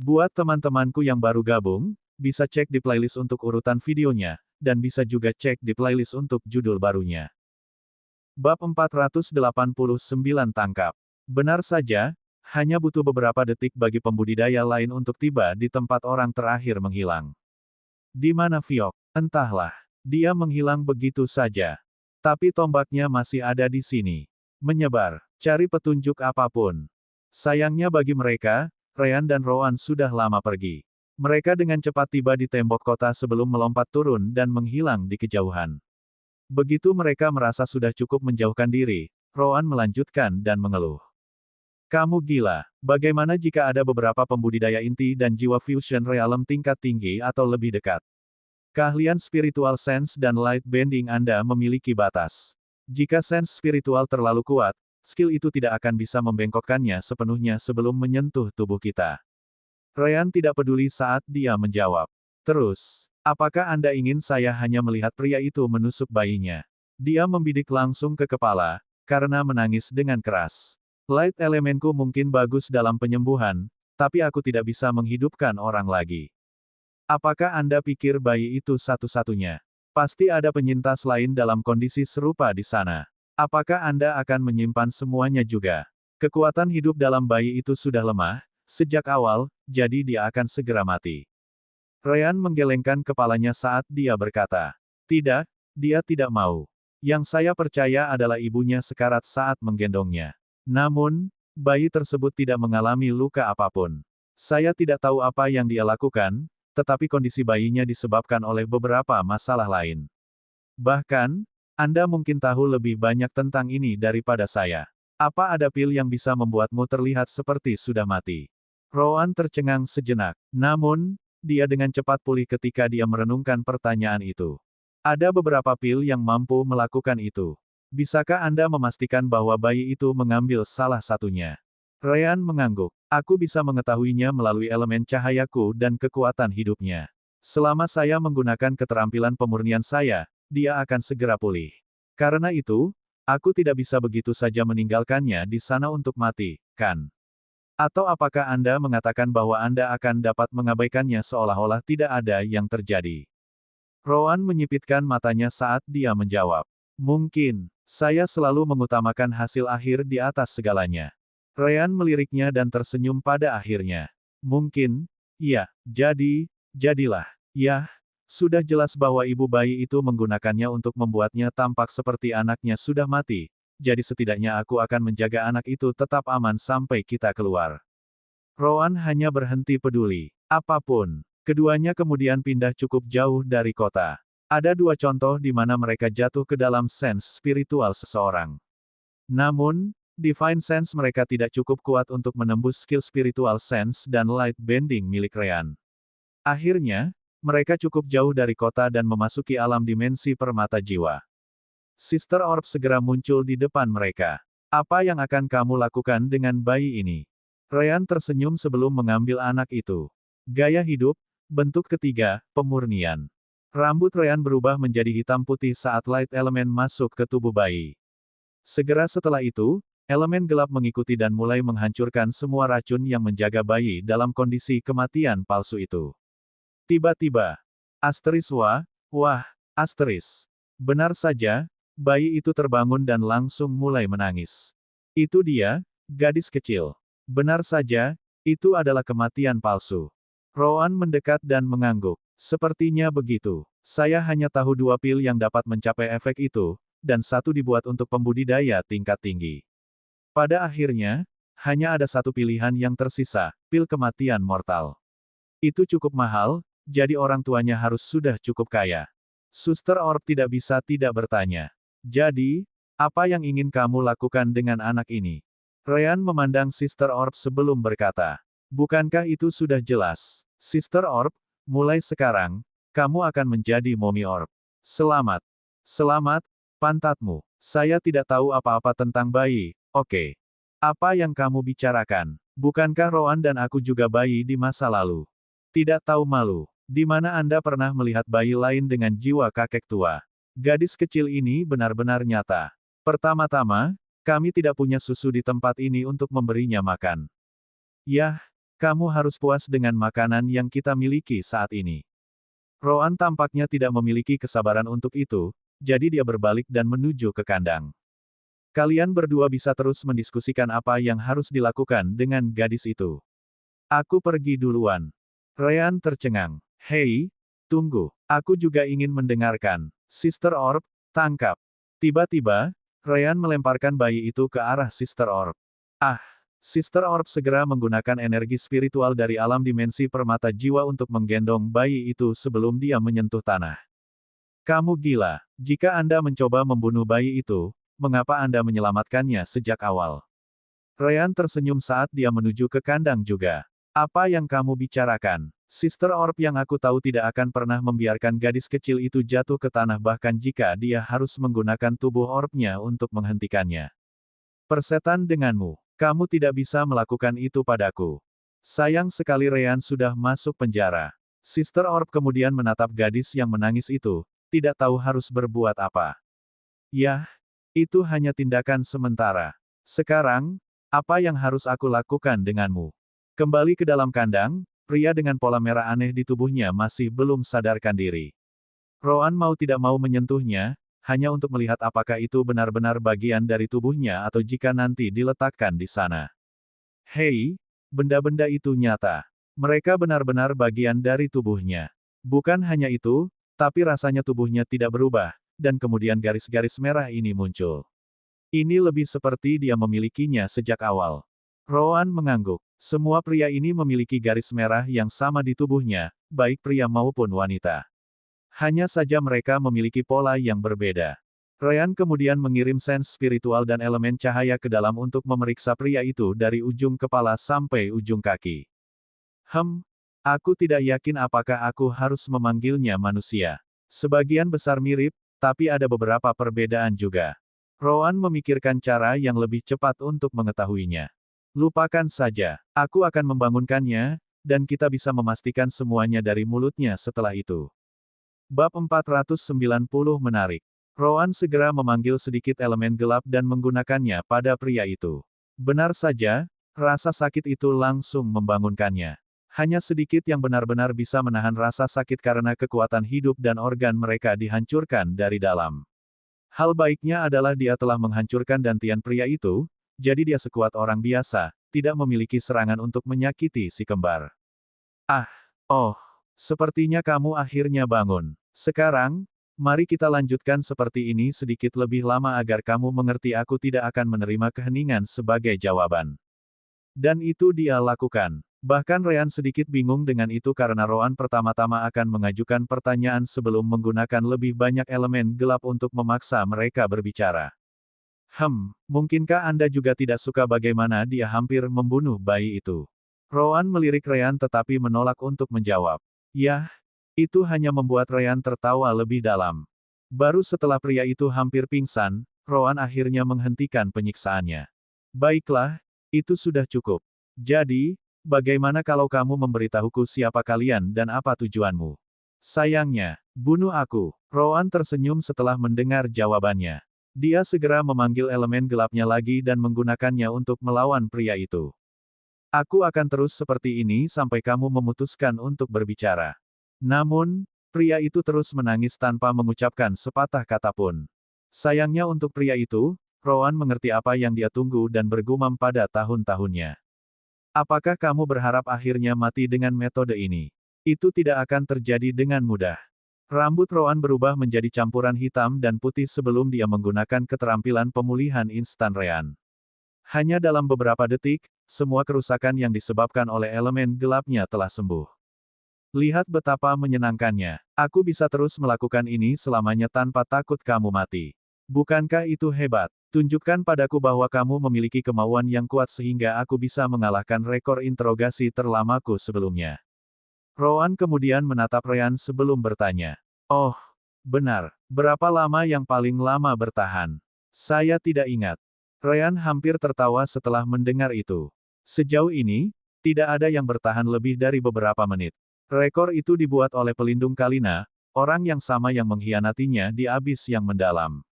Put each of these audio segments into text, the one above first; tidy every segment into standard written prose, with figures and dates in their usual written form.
Buat teman-temanku yang baru gabung, bisa cek di playlist untuk urutan videonya, dan bisa juga cek di playlist untuk judul barunya. Bab 489 Tangkap. Benar saja, hanya butuh beberapa detik bagi pembudidaya lain untuk tiba di tempat orang terakhir menghilang. Di mana Fiok? Entahlah. Dia menghilang begitu saja. Tapi tombaknya masih ada di sini. Menyebar. Cari petunjuk apapun. Sayangnya bagi mereka, Ryan dan Rowan sudah lama pergi. Mereka dengan cepat tiba di tembok kota sebelum melompat turun dan menghilang di kejauhan. Begitu mereka merasa sudah cukup menjauhkan diri, Rowan melanjutkan dan mengeluh. Kamu gila. Bagaimana jika ada beberapa pembudidaya inti dan jiwa fusion realm tingkat tinggi atau lebih dekat? Keahlian spiritual sense dan light bending Anda memiliki batas. Jika sense spiritual terlalu kuat, skill itu tidak akan bisa membengkokkannya sepenuhnya sebelum menyentuh tubuh kita. Ryan tidak peduli saat dia menjawab. Terus, apakah Anda ingin saya hanya melihat pria itu menusuk bayinya? Dia membidik langsung ke kepala, karena menangis dengan keras. Light elemenku mungkin bagus dalam penyembuhan, tapi aku tidak bisa menghidupkan orang lagi. Apakah Anda pikir bayi itu satu-satunya? Pasti ada penyintas lain dalam kondisi serupa di sana. Apakah Anda akan menyimpan semuanya juga? Kekuatan hidup dalam bayi itu sudah lemah, sejak awal, jadi dia akan segera mati. Ryan menggelengkan kepalanya saat dia berkata, "Tidak, dia tidak mau. Yang saya percaya adalah ibunya sekarat saat menggendongnya. Namun, bayi tersebut tidak mengalami luka apapun. Saya tidak tahu apa yang dia lakukan, tetapi kondisi bayinya disebabkan oleh beberapa masalah lain. Bahkan, Anda mungkin tahu lebih banyak tentang ini daripada saya. Apa ada pil yang bisa membuatmu terlihat seperti sudah mati?" Rowan tercengang sejenak. Namun, dia dengan cepat pulih ketika dia merenungkan pertanyaan itu. Ada beberapa pil yang mampu melakukan itu. Bisakah Anda memastikan bahwa bayi itu mengambil salah satunya? Ryan mengangguk. Aku bisa mengetahuinya melalui elemen cahayaku dan kekuatan hidupnya. Selama saya menggunakan keterampilan pemurnian saya, dia akan segera pulih. Karena itu, aku tidak bisa begitu saja meninggalkannya di sana untuk mati, kan? Atau apakah Anda mengatakan bahwa Anda akan dapat mengabaikannya seolah-olah tidak ada yang terjadi? Rowan menyipitkan matanya saat dia menjawab. Mungkin, saya selalu mengutamakan hasil akhir di atas segalanya. Ryan meliriknya dan tersenyum pada akhirnya. Mungkin, iya, jadilah. Ya, sudah jelas bahwa ibu bayi itu menggunakannya untuk membuatnya tampak seperti anaknya sudah mati, jadi setidaknya aku akan menjaga anak itu tetap aman sampai kita keluar. Rowan hanya berhenti peduli. Apapun. Keduanya kemudian pindah cukup jauh dari kota. Ada dua contoh di mana mereka jatuh ke dalam sense spiritual seseorang. Namun, Divine Sense mereka tidak cukup kuat untuk menembus skill spiritual sense dan light bending milik Ryan. Akhirnya, mereka cukup jauh dari kota dan memasuki alam dimensi permata jiwa. Sister Orb segera muncul di depan mereka. Apa yang akan kamu lakukan dengan bayi ini? Ryan tersenyum sebelum mengambil anak itu. Gaya hidup, bentuk ketiga, pemurnian. Rambut Ryan berubah menjadi hitam putih saat light elemen masuk ke tubuh bayi. Segera setelah itu, elemen gelap mengikuti dan mulai menghancurkan semua racun yang menjaga bayi dalam kondisi kematian palsu itu. Tiba-tiba, asteris. Benar saja, bayi itu terbangun dan langsung mulai menangis. Itu dia, gadis kecil. Benar saja, itu adalah kematian palsu. Rowan mendekat dan mengangguk. Sepertinya begitu. Saya hanya tahu dua pil yang dapat mencapai efek itu, dan satu dibuat untuk pembudidaya tingkat tinggi. Pada akhirnya, hanya ada satu pilihan yang tersisa, pil kematian mortal. Itu cukup mahal, jadi orang tuanya harus sudah cukup kaya. Suster Orb tidak bisa tidak bertanya. Jadi, apa yang ingin kamu lakukan dengan anak ini? Ryan memandang Sister Orb sebelum berkata. Bukankah itu sudah jelas? Sister Orb, mulai sekarang, kamu akan menjadi Mommy Orb. Selamat. Selamat, pantatmu. Saya tidak tahu apa-apa tentang bayi, oke. Apa yang kamu bicarakan? Bukankah Rowan dan aku juga bayi di masa lalu? Tidak tahu malu. Di mana Anda pernah melihat bayi lain dengan jiwa kakek tua? Gadis kecil ini benar-benar nyata. Pertama-tama, kami tidak punya susu di tempat ini untuk memberinya makan. Yah, Kamu harus puas dengan makanan yang kita miliki saat ini. Roan tampaknya tidak memiliki kesabaran untuk itu, jadi dia berbalik dan menuju ke kandang. Kalian berdua bisa terus mendiskusikan apa yang harus dilakukan dengan gadis itu. Aku pergi duluan. Ryan tercengang. Hei, tunggu. Aku juga ingin mendengarkan. Sister Orb, tangkap. Tiba-tiba, Ryan melemparkan bayi itu ke arah Sister Orb. Ah! Sister Orb segera menggunakan energi spiritual dari alam dimensi permata jiwa untuk menggendong bayi itu sebelum dia menyentuh tanah. Kamu gila. Jika Anda mencoba membunuh bayi itu, mengapa Anda menyelamatkannya sejak awal? Ryan tersenyum saat dia menuju ke kandang juga. Apa yang kamu bicarakan? Sister Orb yang aku tahu tidak akan pernah membiarkan gadis kecil itu jatuh ke tanah bahkan jika dia harus menggunakan tubuh orbnya untuk menghentikannya. Persetan denganmu. Kamu tidak bisa melakukan itu padaku. Sayang sekali Ryan sudah masuk penjara. Sister Orb kemudian menatap gadis yang menangis itu, tidak tahu harus berbuat apa. Yah, itu hanya tindakan sementara. Sekarang, apa yang harus aku lakukan denganmu? Kembali ke dalam kandang, pria dengan pola merah aneh di tubuhnya masih belum sadarkan diri. Roan mau tidak mau menyentuhnya, hanya untuk melihat apakah itu benar-benar bagian dari tubuhnya atau jika nanti diletakkan di sana. Hei, benda-benda itu nyata. Mereka benar-benar bagian dari tubuhnya. Bukan hanya itu, tapi rasanya tubuhnya tidak berubah, dan kemudian garis-garis merah ini muncul. Ini lebih seperti dia memilikinya sejak awal. Roan mengangguk. Semua pria ini memiliki garis merah yang sama di tubuhnya, baik pria maupun wanita. Hanya saja mereka memiliki pola yang berbeda. Ryan kemudian mengirim sens spiritual dan elemen cahaya ke dalam untuk memeriksa pria itu dari ujung kepala sampai ujung kaki. Aku tidak yakin apakah aku harus memanggilnya manusia. Sebagian besar mirip, tapi ada beberapa perbedaan juga. Roan memikirkan cara yang lebih cepat untuk mengetahuinya. Lupakan saja, aku akan membangunkannya, dan kita bisa memastikan semuanya dari mulutnya setelah itu. Bab 490 menarik. Roan segera memanggil sedikit elemen gelap dan menggunakannya pada pria itu. Benar saja, rasa sakit itu langsung membangunkannya. Hanya sedikit yang benar-benar bisa menahan rasa sakit karena kekuatan hidup dan organ mereka dihancurkan dari dalam. Hal baiknya adalah dia telah menghancurkan dantian pria itu, jadi dia sekuat orang biasa, tidak memiliki serangan untuk menyakiti si kembar. Sepertinya kamu akhirnya bangun. Sekarang, mari kita lanjutkan seperti ini sedikit lebih lama agar kamu mengerti aku tidak akan menerima keheningan sebagai jawaban. Dan itu dia lakukan. Bahkan Ryan sedikit bingung dengan itu karena Roan pertama-tama akan mengajukan pertanyaan sebelum menggunakan lebih banyak elemen gelap untuk memaksa mereka berbicara. Mungkinkah Anda juga tidak suka bagaimana dia hampir membunuh bayi itu? Roan melirik Ryan tetapi menolak untuk menjawab. Yah, itu hanya membuat Ryan tertawa lebih dalam. Baru setelah pria itu hampir pingsan, Roan akhirnya menghentikan penyiksaannya. Baiklah, itu sudah cukup. Jadi, bagaimana kalau kamu memberitahuku siapa kalian dan apa tujuanmu? Sayangnya, bunuh aku. Roan tersenyum setelah mendengar jawabannya. Dia segera memanggil elemen gelapnya lagi dan menggunakannya untuk melawan pria itu. Aku akan terus seperti ini sampai kamu memutuskan untuk berbicara. Namun, pria itu terus menangis tanpa mengucapkan sepatah kata pun. Sayangnya untuk pria itu, Roan mengerti apa yang dia tunggu dan bergumam pada tahun-tahunnya. Apakah kamu berharap akhirnya mati dengan metode ini? Itu tidak akan terjadi dengan mudah. Rambut Roan berubah menjadi campuran hitam dan putih sebelum dia menggunakan keterampilan pemulihan instan Ryan. Hanya dalam beberapa detik, semua kerusakan yang disebabkan oleh elemen gelapnya telah sembuh. Lihat betapa menyenangkannya. Aku bisa terus melakukan ini selamanya tanpa takut kamu mati. Bukankah itu hebat? Tunjukkan padaku bahwa kamu memiliki kemauan yang kuat sehingga aku bisa mengalahkan rekor interogasi terlamaku sebelumnya. Roan kemudian menatap Ryan sebelum bertanya. Oh, benar. Berapa lama yang paling lama bertahan? Saya tidak ingat. Ryan hampir tertawa setelah mendengar itu. Sejauh ini, tidak ada yang bertahan lebih dari beberapa menit. Rekor itu dibuat oleh pelindung Kalina, orang yang sama yang mengkhianatinya di abis yang mendalam.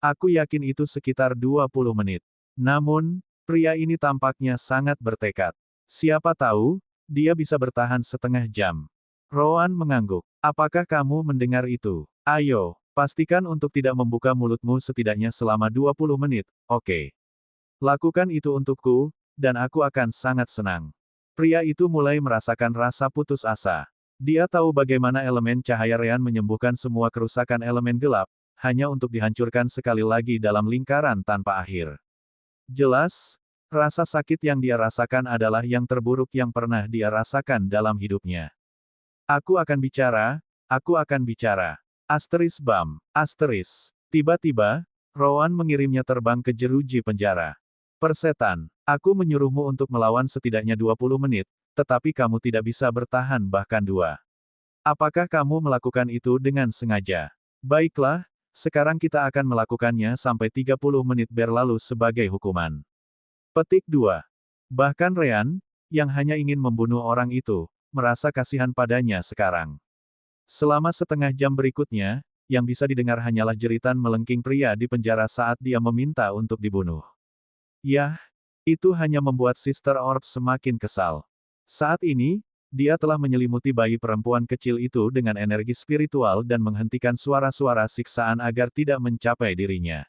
Aku yakin itu sekitar 20 menit. Namun, pria ini tampaknya sangat bertekad. Siapa tahu, dia bisa bertahan setengah jam. Rowan mengangguk. Apakah kamu mendengar itu? Ayo, pastikan untuk tidak membuka mulutmu setidaknya selama 20 menit, oke? Lakukan itu untukku, dan aku akan sangat senang. Pria itu mulai merasakan rasa putus asa. Dia tahu bagaimana elemen cahaya Rean menyembuhkan semua kerusakan elemen gelap, hanya untuk dihancurkan sekali lagi dalam lingkaran tanpa akhir. Jelas, rasa sakit yang dia rasakan adalah yang terburuk yang pernah dia rasakan dalam hidupnya. Aku akan bicara, aku akan bicara. Asteris bam, asteris. Tiba-tiba, Rowan mengirimnya terbang ke jeruji penjara. Persetan, aku menyuruhmu untuk melawan setidaknya 20 menit, tetapi kamu tidak bisa bertahan bahkan 2. Apakah kamu melakukan itu dengan sengaja? Baiklah, sekarang kita akan melakukannya sampai 30 menit berlalu sebagai hukuman. Petik 2. Bahkan Rean, yang hanya ingin membunuh orang itu, merasa kasihan padanya sekarang. Selama setengah jam berikutnya, yang bisa didengar hanyalah jeritan melengking pria di penjara saat dia meminta untuk dibunuh. Yah, itu hanya membuat Sister Orb semakin kesal. Saat ini, dia telah menyelimuti bayi perempuan kecil itu dengan energi spiritual dan menghentikan suara-suara siksaan agar tidak mencapai dirinya.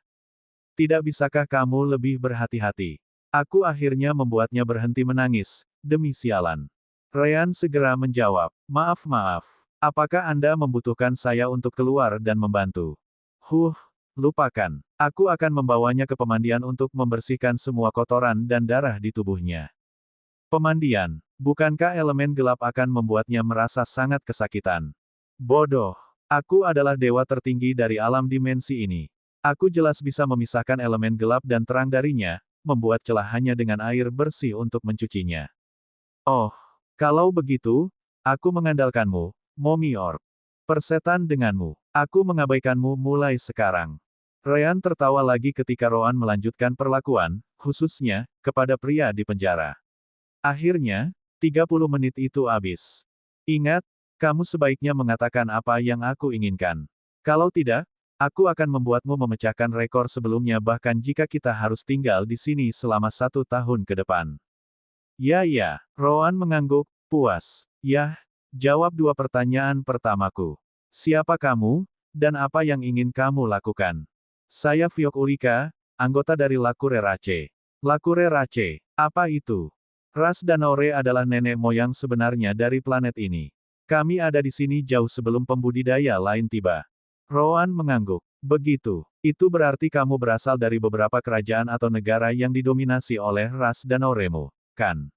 Tidak bisakah kamu lebih berhati-hati? Aku akhirnya membuatnya berhenti menangis, demi sialan. Rean segera menjawab, maaf. Apakah Anda membutuhkan saya untuk keluar dan membantu? Lupakan. Aku akan membawanya ke pemandian untuk membersihkan semua kotoran dan darah di tubuhnya. Pemandian. Bukankah elemen gelap akan membuatnya merasa sangat kesakitan? Bodoh. Aku adalah dewa tertinggi dari alam dimensi ini. Aku jelas bisa memisahkan elemen gelap dan terang darinya, membuat celah hanya dengan air bersih untuk mencucinya. Oh. Kalau begitu, aku mengandalkanmu, Momi Orb. Persetan denganmu. Aku mengabaikanmu mulai sekarang. Rean tertawa lagi ketika Rowan melanjutkan perlakuan, khususnya, kepada pria di penjara. Akhirnya, 30 menit itu habis. Ingat, kamu sebaiknya mengatakan apa yang aku inginkan. Kalau tidak, aku akan membuatmu memecahkan rekor sebelumnya bahkan jika kita harus tinggal di sini selama 1 tahun ke depan. Ya, Rowan mengangguk, puas. Yah, jawab 2 pertanyaan pertamaku. Siapa kamu, dan apa yang ingin kamu lakukan? Saya Fiok Ulika, anggota dari Lakure Rache. Lakure Rache, apa itu? Ras Danaore adalah nenek moyang sebenarnya dari planet ini. Kami ada di sini jauh sebelum pembudidaya lain tiba. Rowan mengangguk. Begitu. Itu berarti kamu berasal dari beberapa kerajaan atau negara yang didominasi oleh ras Danaoremu, kan?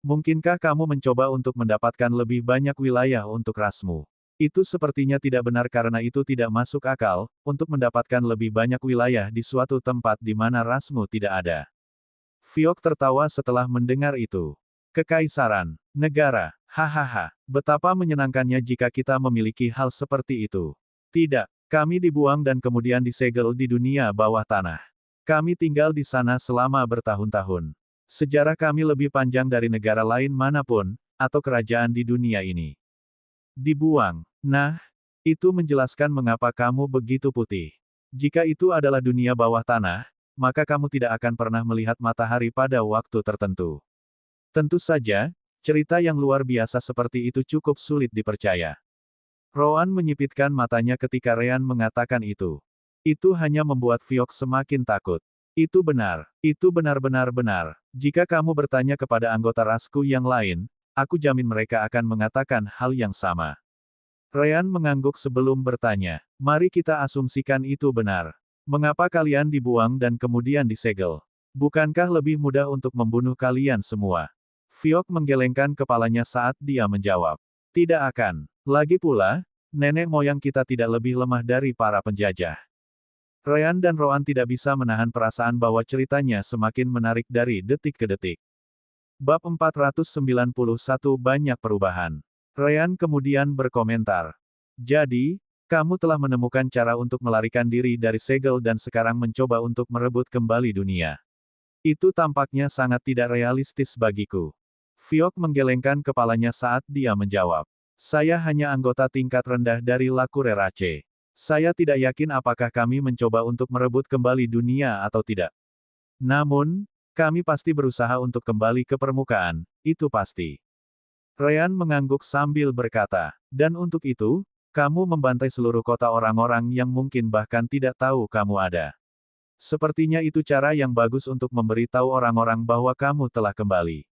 Mungkinkah kamu mencoba untuk mendapatkan lebih banyak wilayah untuk rasmu? Itu sepertinya tidak benar karena itu tidak masuk akal, untuk mendapatkan lebih banyak wilayah di suatu tempat di mana rasmu tidak ada. Fiok tertawa setelah mendengar itu. Kekaisaran, negara, hahaha, betapa menyenangkannya jika kita memiliki hal seperti itu. Tidak, kami dibuang dan kemudian disegel di dunia bawah tanah. Kami tinggal di sana selama bertahun-tahun. Sejarah kami lebih panjang dari negara lain manapun, atau kerajaan di dunia ini. Dibuang. Nah, itu menjelaskan mengapa kamu begitu putih. Jika itu adalah dunia bawah tanah, maka kamu tidak akan pernah melihat matahari pada waktu tertentu. Tentu saja, cerita yang luar biasa seperti itu cukup sulit dipercaya. Rowan menyipitkan matanya ketika Rean mengatakan itu. Itu hanya membuat Fiok semakin takut. Itu benar. Itu benar-benar benar. Jika kamu bertanya kepada anggota rasku yang lain, aku jamin mereka akan mengatakan hal yang sama. Rean mengangguk sebelum bertanya. Mari kita asumsikan itu benar. Mengapa kalian dibuang dan kemudian disegel? Bukankah lebih mudah untuk membunuh kalian semua? Fiok menggelengkan kepalanya saat dia menjawab. Tidak akan. Lagi pula, nenek moyang kita tidak lebih lemah dari para penjajah. Rean dan Rowan tidak bisa menahan perasaan bahwa ceritanya semakin menarik dari detik ke detik. Bab 491 Banyak perubahan. Rean kemudian berkomentar. Jadi, kamu telah menemukan cara untuk melarikan diri dari segel dan sekarang mencoba untuk merebut kembali dunia. Itu tampaknya sangat tidak realistis bagiku. Fiok menggelengkan kepalanya saat dia menjawab. Saya hanya anggota tingkat rendah dari Lakure Rache. Saya tidak yakin apakah kami mencoba untuk merebut kembali dunia atau tidak. Namun, Kami pasti berusaha untuk kembali ke permukaan, itu pasti. Ryan mengangguk sambil berkata, dan untuk itu, kamu membantai seluruh kota orang-orang yang mungkin bahkan tidak tahu kamu ada. Sepertinya itu cara yang bagus untuk memberitahu orang-orang bahwa kamu telah kembali.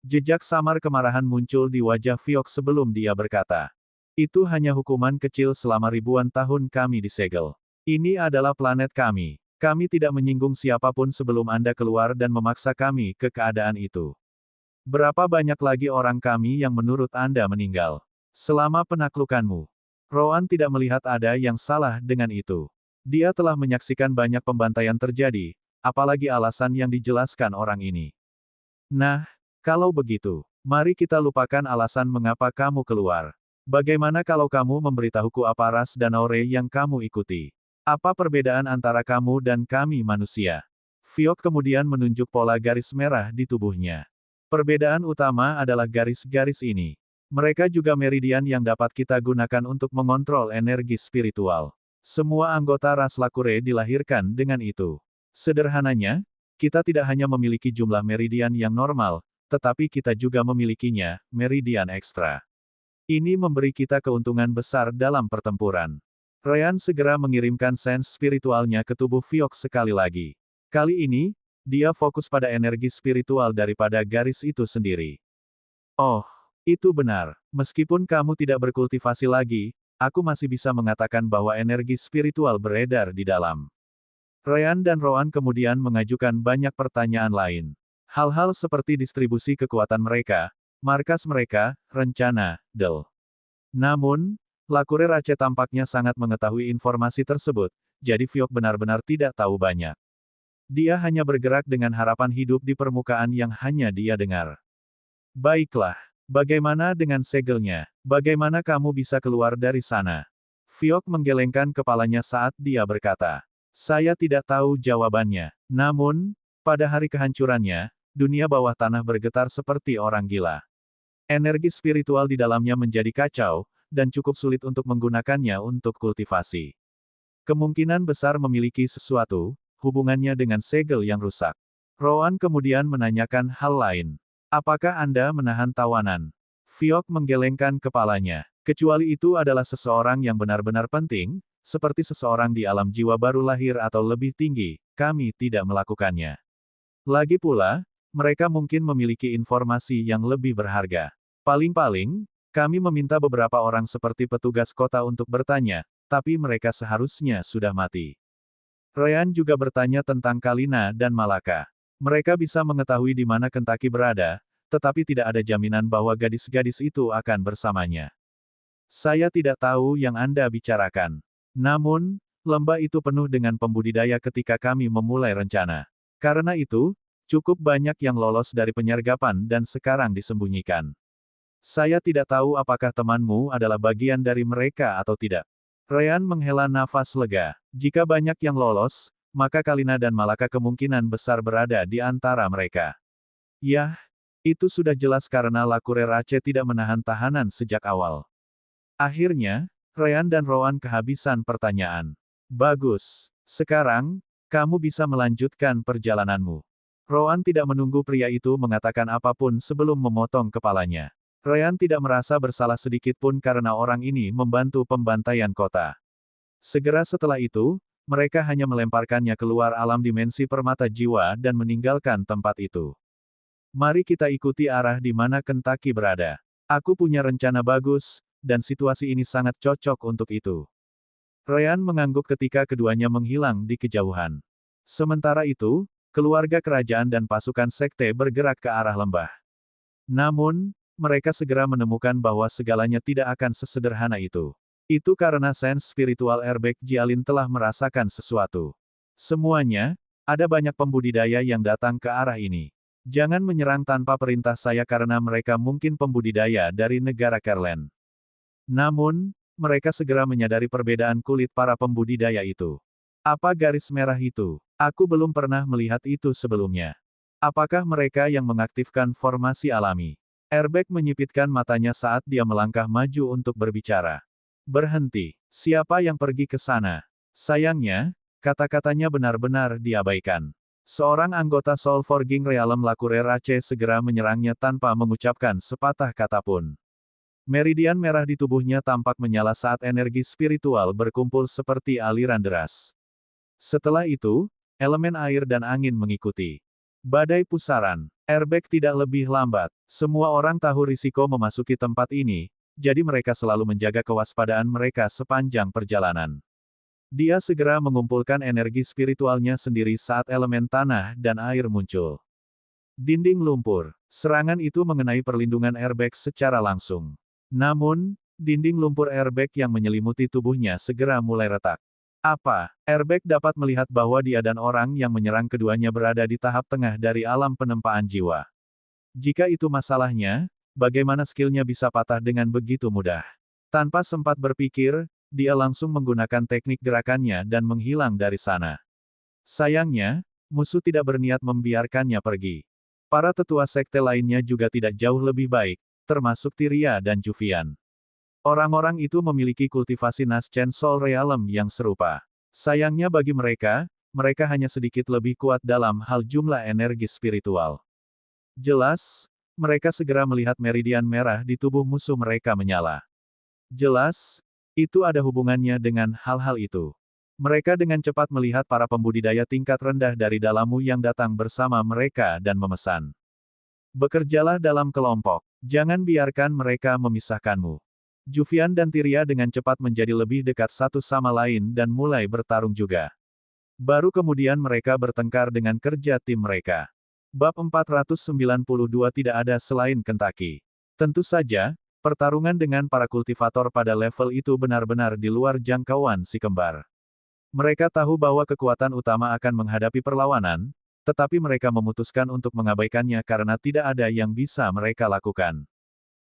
Jejak samar kemarahan muncul di wajah Fiok sebelum dia berkata. Itu hanya hukuman kecil selama ribuan tahun kami disegel. Ini adalah planet kami. Kami tidak menyinggung siapapun sebelum Anda keluar dan memaksa kami ke keadaan itu. Berapa banyak lagi orang kami yang menurut Anda meninggal? Selama penaklukanmu. Rowan tidak melihat ada yang salah dengan itu. Dia telah menyaksikan banyak pembantaian terjadi, apalagi alasan yang dijelaskan orang ini. Nah, kalau begitu, mari kita lupakan alasan mengapa kamu keluar. Bagaimana kalau kamu memberitahuku apa ras dan aure yang kamu ikuti? Apa perbedaan antara kamu dan kami manusia? Fiok kemudian menunjuk pola garis merah di tubuhnya. Perbedaan utama adalah garis-garis ini. Mereka juga meridian yang dapat kita gunakan untuk mengontrol energi spiritual. Semua anggota ras Lakure dilahirkan dengan itu. Sederhananya, kita tidak hanya memiliki jumlah meridian yang normal, tetapi kita juga memilikinya, meridian ekstra. Ini memberi kita keuntungan besar dalam pertempuran. Ryan segera mengirimkan sense spiritualnya ke tubuh Fiok sekali lagi. Kali ini, dia fokus pada energi spiritual daripada garis itu sendiri. Oh, itu benar. Meskipun kamu tidak berkultivasi lagi, aku masih bisa mengatakan bahwa energi spiritual beredar di dalam. Ryan dan Rowan kemudian mengajukan banyak pertanyaan lain. Hal-hal seperti distribusi kekuatan mereka, markas mereka, rencana, del. Namun, Lakure Rache tampaknya sangat mengetahui informasi tersebut, jadi Fiok benar-benar tidak tahu banyak. Dia hanya bergerak dengan harapan hidup di permukaan yang hanya dia dengar. Baiklah, bagaimana dengan segelnya? Bagaimana kamu bisa keluar dari sana? Fiok menggelengkan kepalanya saat dia berkata. Saya tidak tahu jawabannya. Namun, pada hari kehancurannya, dunia bawah tanah bergetar seperti orang gila. Energi spiritual di dalamnya menjadi kacau, dan cukup sulit untuk menggunakannya untuk kultivasi. Kemungkinan besar memiliki sesuatu, hubungannya dengan segel yang rusak. Rowan kemudian menanyakan hal lain. Apakah Anda menahan tawanan? Fiok menggelengkan kepalanya. Kecuali itu adalah seseorang yang benar-benar penting, seperti seseorang di alam jiwa baru lahir atau lebih tinggi, kami tidak melakukannya. Lagi pula, mereka mungkin memiliki informasi yang lebih berharga. Paling-paling, kami meminta beberapa orang seperti petugas kota untuk bertanya, tapi mereka seharusnya sudah mati. Ryan juga bertanya tentang Kalina dan Malaka. Mereka bisa mengetahui di mana Kentaki berada, tetapi tidak ada jaminan bahwa gadis-gadis itu akan bersamanya. Saya tidak tahu yang Anda bicarakan. Namun, lembah itu penuh dengan pembudidaya ketika kami memulai rencana. Karena itu, cukup banyak yang lolos dari penyergapan dan sekarang disembunyikan. Saya tidak tahu apakah temanmu adalah bagian dari mereka atau tidak. Ryan menghela nafas lega. Jika banyak yang lolos, maka Kalina dan Malaka kemungkinan besar berada di antara mereka. Yah, itu sudah jelas karena Lakure Rache tidak menahan tahanan sejak awal. Akhirnya, Ryan dan Rowan kehabisan pertanyaan. Bagus. Sekarang, kamu bisa melanjutkan perjalananmu. Rowan tidak menunggu pria itu mengatakan apapun sebelum memotong kepalanya. Ryan tidak merasa bersalah sedikit pun karena orang ini membantu pembantaian kota. Segera setelah itu, mereka hanya melemparkannya keluar alam dimensi permata jiwa dan meninggalkan tempat itu. Mari kita ikuti arah di mana Kentaki berada. Aku punya rencana bagus, dan situasi ini sangat cocok untuk itu. Ryan mengangguk ketika keduanya menghilang di kejauhan. Sementara itu, keluarga kerajaan dan pasukan sekte bergerak ke arah lembah. Namun, mereka segera menemukan bahwa segalanya tidak akan sesederhana itu. Itu karena sense spiritual Erbek Jialin telah merasakan sesuatu. Semuanya, ada banyak pembudidaya yang datang ke arah ini. Jangan menyerang tanpa perintah saya karena mereka mungkin pembudidaya dari negara Kerlen. Namun, mereka segera menyadari perbedaan kulit para pembudidaya itu. Apa garis merah itu? Aku belum pernah melihat itu sebelumnya. Apakah mereka yang mengaktifkan formasi alami? Erbek menyipitkan matanya saat dia melangkah maju untuk berbicara. Berhenti. Siapa yang pergi ke sana? Sayangnya, kata-katanya benar-benar diabaikan. Seorang anggota Soul Forging Realm Lakurer Aceh segera menyerangnya tanpa mengucapkan sepatah kata pun. Meridian merah di tubuhnya tampak menyala saat energi spiritual berkumpul seperti aliran deras. Setelah itu, elemen air dan angin mengikuti. Badai pusaran. Airbag tidak lebih lambat. Semua orang tahu risiko memasuki tempat ini, jadi mereka selalu menjaga kewaspadaan mereka sepanjang perjalanan. Dia segera mengumpulkan energi spiritualnya sendiri saat elemen tanah dan air muncul. Dinding lumpur. Serangan itu mengenai perlindungan airbag secara langsung. Namun, dinding lumpur airbag yang menyelimuti tubuhnya segera mulai retak. Apa? Airbag dapat melihat bahwa dia dan orang yang menyerang keduanya berada di tahap tengah dari alam penempaan jiwa. Jika itu masalahnya, bagaimana skillnya bisa patah dengan begitu mudah? Tanpa sempat berpikir, dia langsung menggunakan teknik gerakannya dan menghilang dari sana. Sayangnya, musuh tidak berniat membiarkannya pergi. Para tetua sekte lainnya juga tidak jauh lebih baik, termasuk Tyria dan Juvian. Orang-orang itu memiliki kultivasi Naschen Soul Realm yang serupa. Sayangnya bagi mereka, mereka hanya sedikit lebih kuat dalam hal jumlah energi spiritual. Jelas, mereka segera melihat meridian merah di tubuh musuh mereka menyala. Jelas, itu ada hubungannya dengan hal-hal itu. Mereka dengan cepat melihat para pembudidaya tingkat rendah dari Dalamu yang datang bersama mereka dan memesan. Bekerjalah dalam kelompok. Jangan biarkan mereka memisahkanmu. Juvian dan Tyria dengan cepat menjadi lebih dekat satu sama lain dan mulai bertarung juga. Baru kemudian mereka bertengkar dengan kerja tim mereka. Bab 492 tidak ada selain Kentucky. Tentu saja, pertarungan dengan para kultivator pada level itu benar-benar di luar jangkauan si kembar. Mereka tahu bahwa kekuatan utama akan menghadapi perlawanan, tetapi mereka memutuskan untuk mengabaikannya karena tidak ada yang bisa mereka lakukan.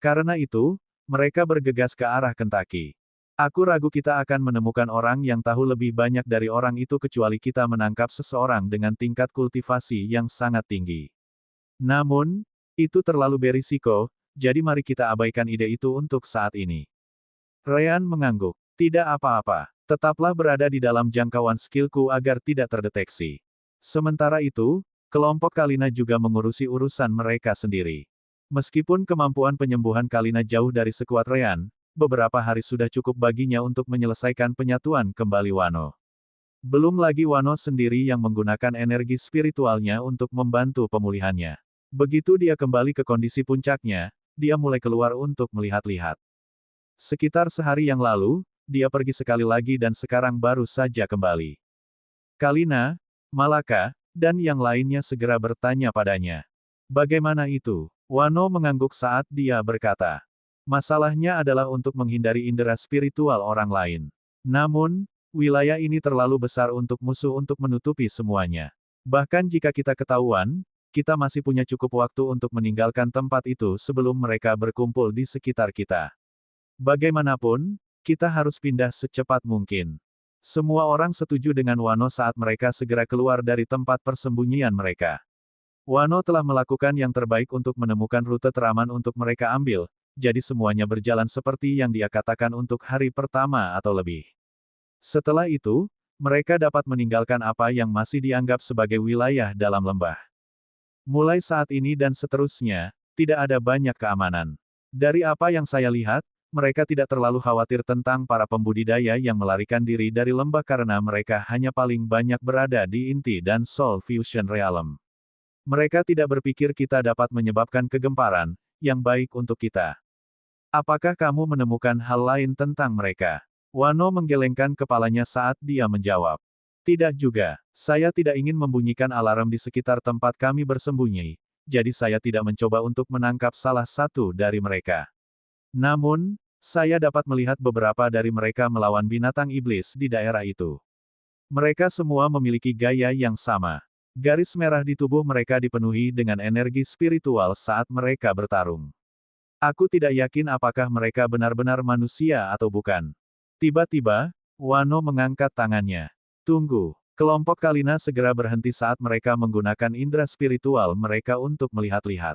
Karena itu, mereka bergegas ke arah Kentucky. Aku ragu kita akan menemukan orang yang tahu lebih banyak dari orang itu kecuali kita menangkap seseorang dengan tingkat kultivasi yang sangat tinggi. Namun, itu terlalu berisiko, jadi mari kita abaikan ide itu untuk saat ini. Ryan mengangguk. Tidak apa-apa. Tetaplah berada di dalam jangkauan skillku agar tidak terdeteksi. Sementara itu, kelompok Kalina juga mengurusi urusan mereka sendiri. Meskipun kemampuan penyembuhan Kalina jauh dari sekuat Ryan, beberapa hari sudah cukup baginya untuk menyelesaikan penyatuan kembali Wano. Belum lagi Wano sendiri yang menggunakan energi spiritualnya untuk membantu pemulihannya. Begitu dia kembali ke kondisi puncaknya, dia mulai keluar untuk melihat-lihat. Sekitar sehari yang lalu, dia pergi sekali lagi dan sekarang baru saja kembali. Kalina, Malaka, dan yang lainnya segera bertanya padanya. Bagaimana itu? Wano mengangguk saat dia berkata. Masalahnya adalah untuk menghindari indera spiritual orang lain. Namun, wilayah ini terlalu besar untuk musuh untuk menutupi semuanya. Bahkan jika kita ketahuan, kita masih punya cukup waktu untuk meninggalkan tempat itu sebelum mereka berkumpul di sekitar kita. Bagaimanapun, kita harus pindah secepat mungkin. Semua orang setuju dengan Wano saat mereka segera keluar dari tempat persembunyian mereka. Wano telah melakukan yang terbaik untuk menemukan rute teraman untuk mereka ambil, jadi semuanya berjalan seperti yang dia katakan untuk hari pertama atau lebih. Setelah itu, mereka dapat meninggalkan apa yang masih dianggap sebagai wilayah dalam lembah. Mulai saat ini dan seterusnya, tidak ada banyak keamanan. Dari apa yang saya lihat, mereka tidak terlalu khawatir tentang para pembudidaya yang melarikan diri dari lembah karena mereka hanya paling banyak berada di inti dan Soul Fusion Realm. Mereka tidak berpikir kita dapat menyebabkan kegemparan, yang baik untuk kita. Apakah kamu menemukan hal lain tentang mereka? Wano menggelengkan kepalanya saat dia menjawab. Tidak juga, saya tidak ingin membunyikan alarm di sekitar tempat kami bersembunyi, jadi saya tidak mencoba untuk menangkap salah satu dari mereka. Namun, saya dapat melihat beberapa dari mereka melawan binatang iblis di daerah itu. Mereka semua memiliki gaya yang sama. Garis merah di tubuh mereka dipenuhi dengan energi spiritual saat mereka bertarung. Aku tidak yakin apakah mereka benar-benar manusia atau bukan. Tiba-tiba, Wano mengangkat tangannya. Tunggu. Kelompok Kalina segera berhenti saat mereka menggunakan indera spiritual mereka untuk melihat-lihat.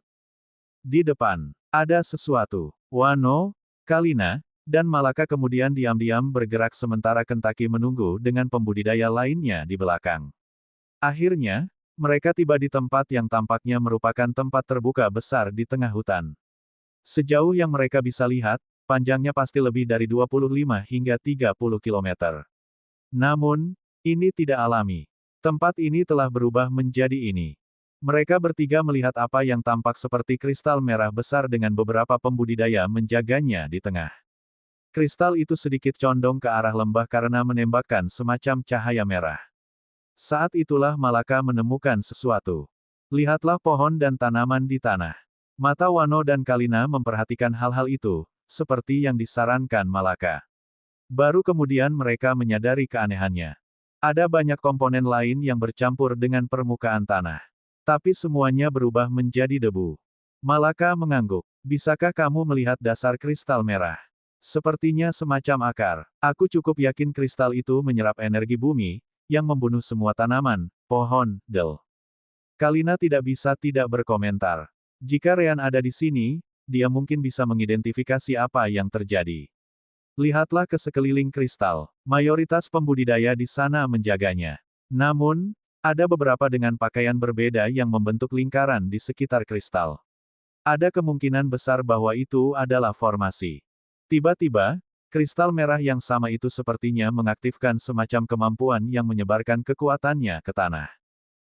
Di depan, ada sesuatu. Wano, Kalina, dan Malaka kemudian diam-diam bergerak sementara Kentucky menunggu dengan pembudidaya lainnya di belakang. Akhirnya, Mereka tiba di tempat yang tampaknya merupakan tempat terbuka besar di tengah hutan. Sejauh yang mereka bisa lihat, panjangnya pasti lebih dari 25 hingga 30 kilometer. Namun, ini tidak alami. Tempat ini telah berubah menjadi ini. Mereka bertiga melihat apa yang tampak seperti kristal merah besar dengan beberapa pembudidaya menjaganya di tengah. Kristal itu sedikit condong ke arah lembah karena menembakkan semacam cahaya merah. Saat itulah Malaka menemukan sesuatu. Lihatlah pohon dan tanaman di tanah. Mata Wano dan Kalina memperhatikan hal-hal itu, seperti yang disarankan Malaka. Baru kemudian mereka menyadari keanehannya. Ada banyak komponen lain yang bercampur dengan permukaan tanah. Tapi semuanya berubah menjadi debu. Malaka mengangguk. Bisakah kamu melihat dasar kristal merah? Sepertinya semacam akar. Aku cukup yakin kristal itu menyerap energi bumi, yang membunuh semua tanaman, pohon, del. Kalina tidak bisa tidak berkomentar. Jika Ryan ada di sini, dia mungkin bisa mengidentifikasi apa yang terjadi. Lihatlah ke sekeliling kristal. Mayoritas pembudidaya di sana menjaganya. Namun, ada beberapa dengan pakaian berbeda yang membentuk lingkaran di sekitar kristal. Ada kemungkinan besar bahwa itu adalah formasi. Tiba-tiba, kristal merah yang sama itu sepertinya mengaktifkan semacam kemampuan yang menyebarkan kekuatannya ke tanah.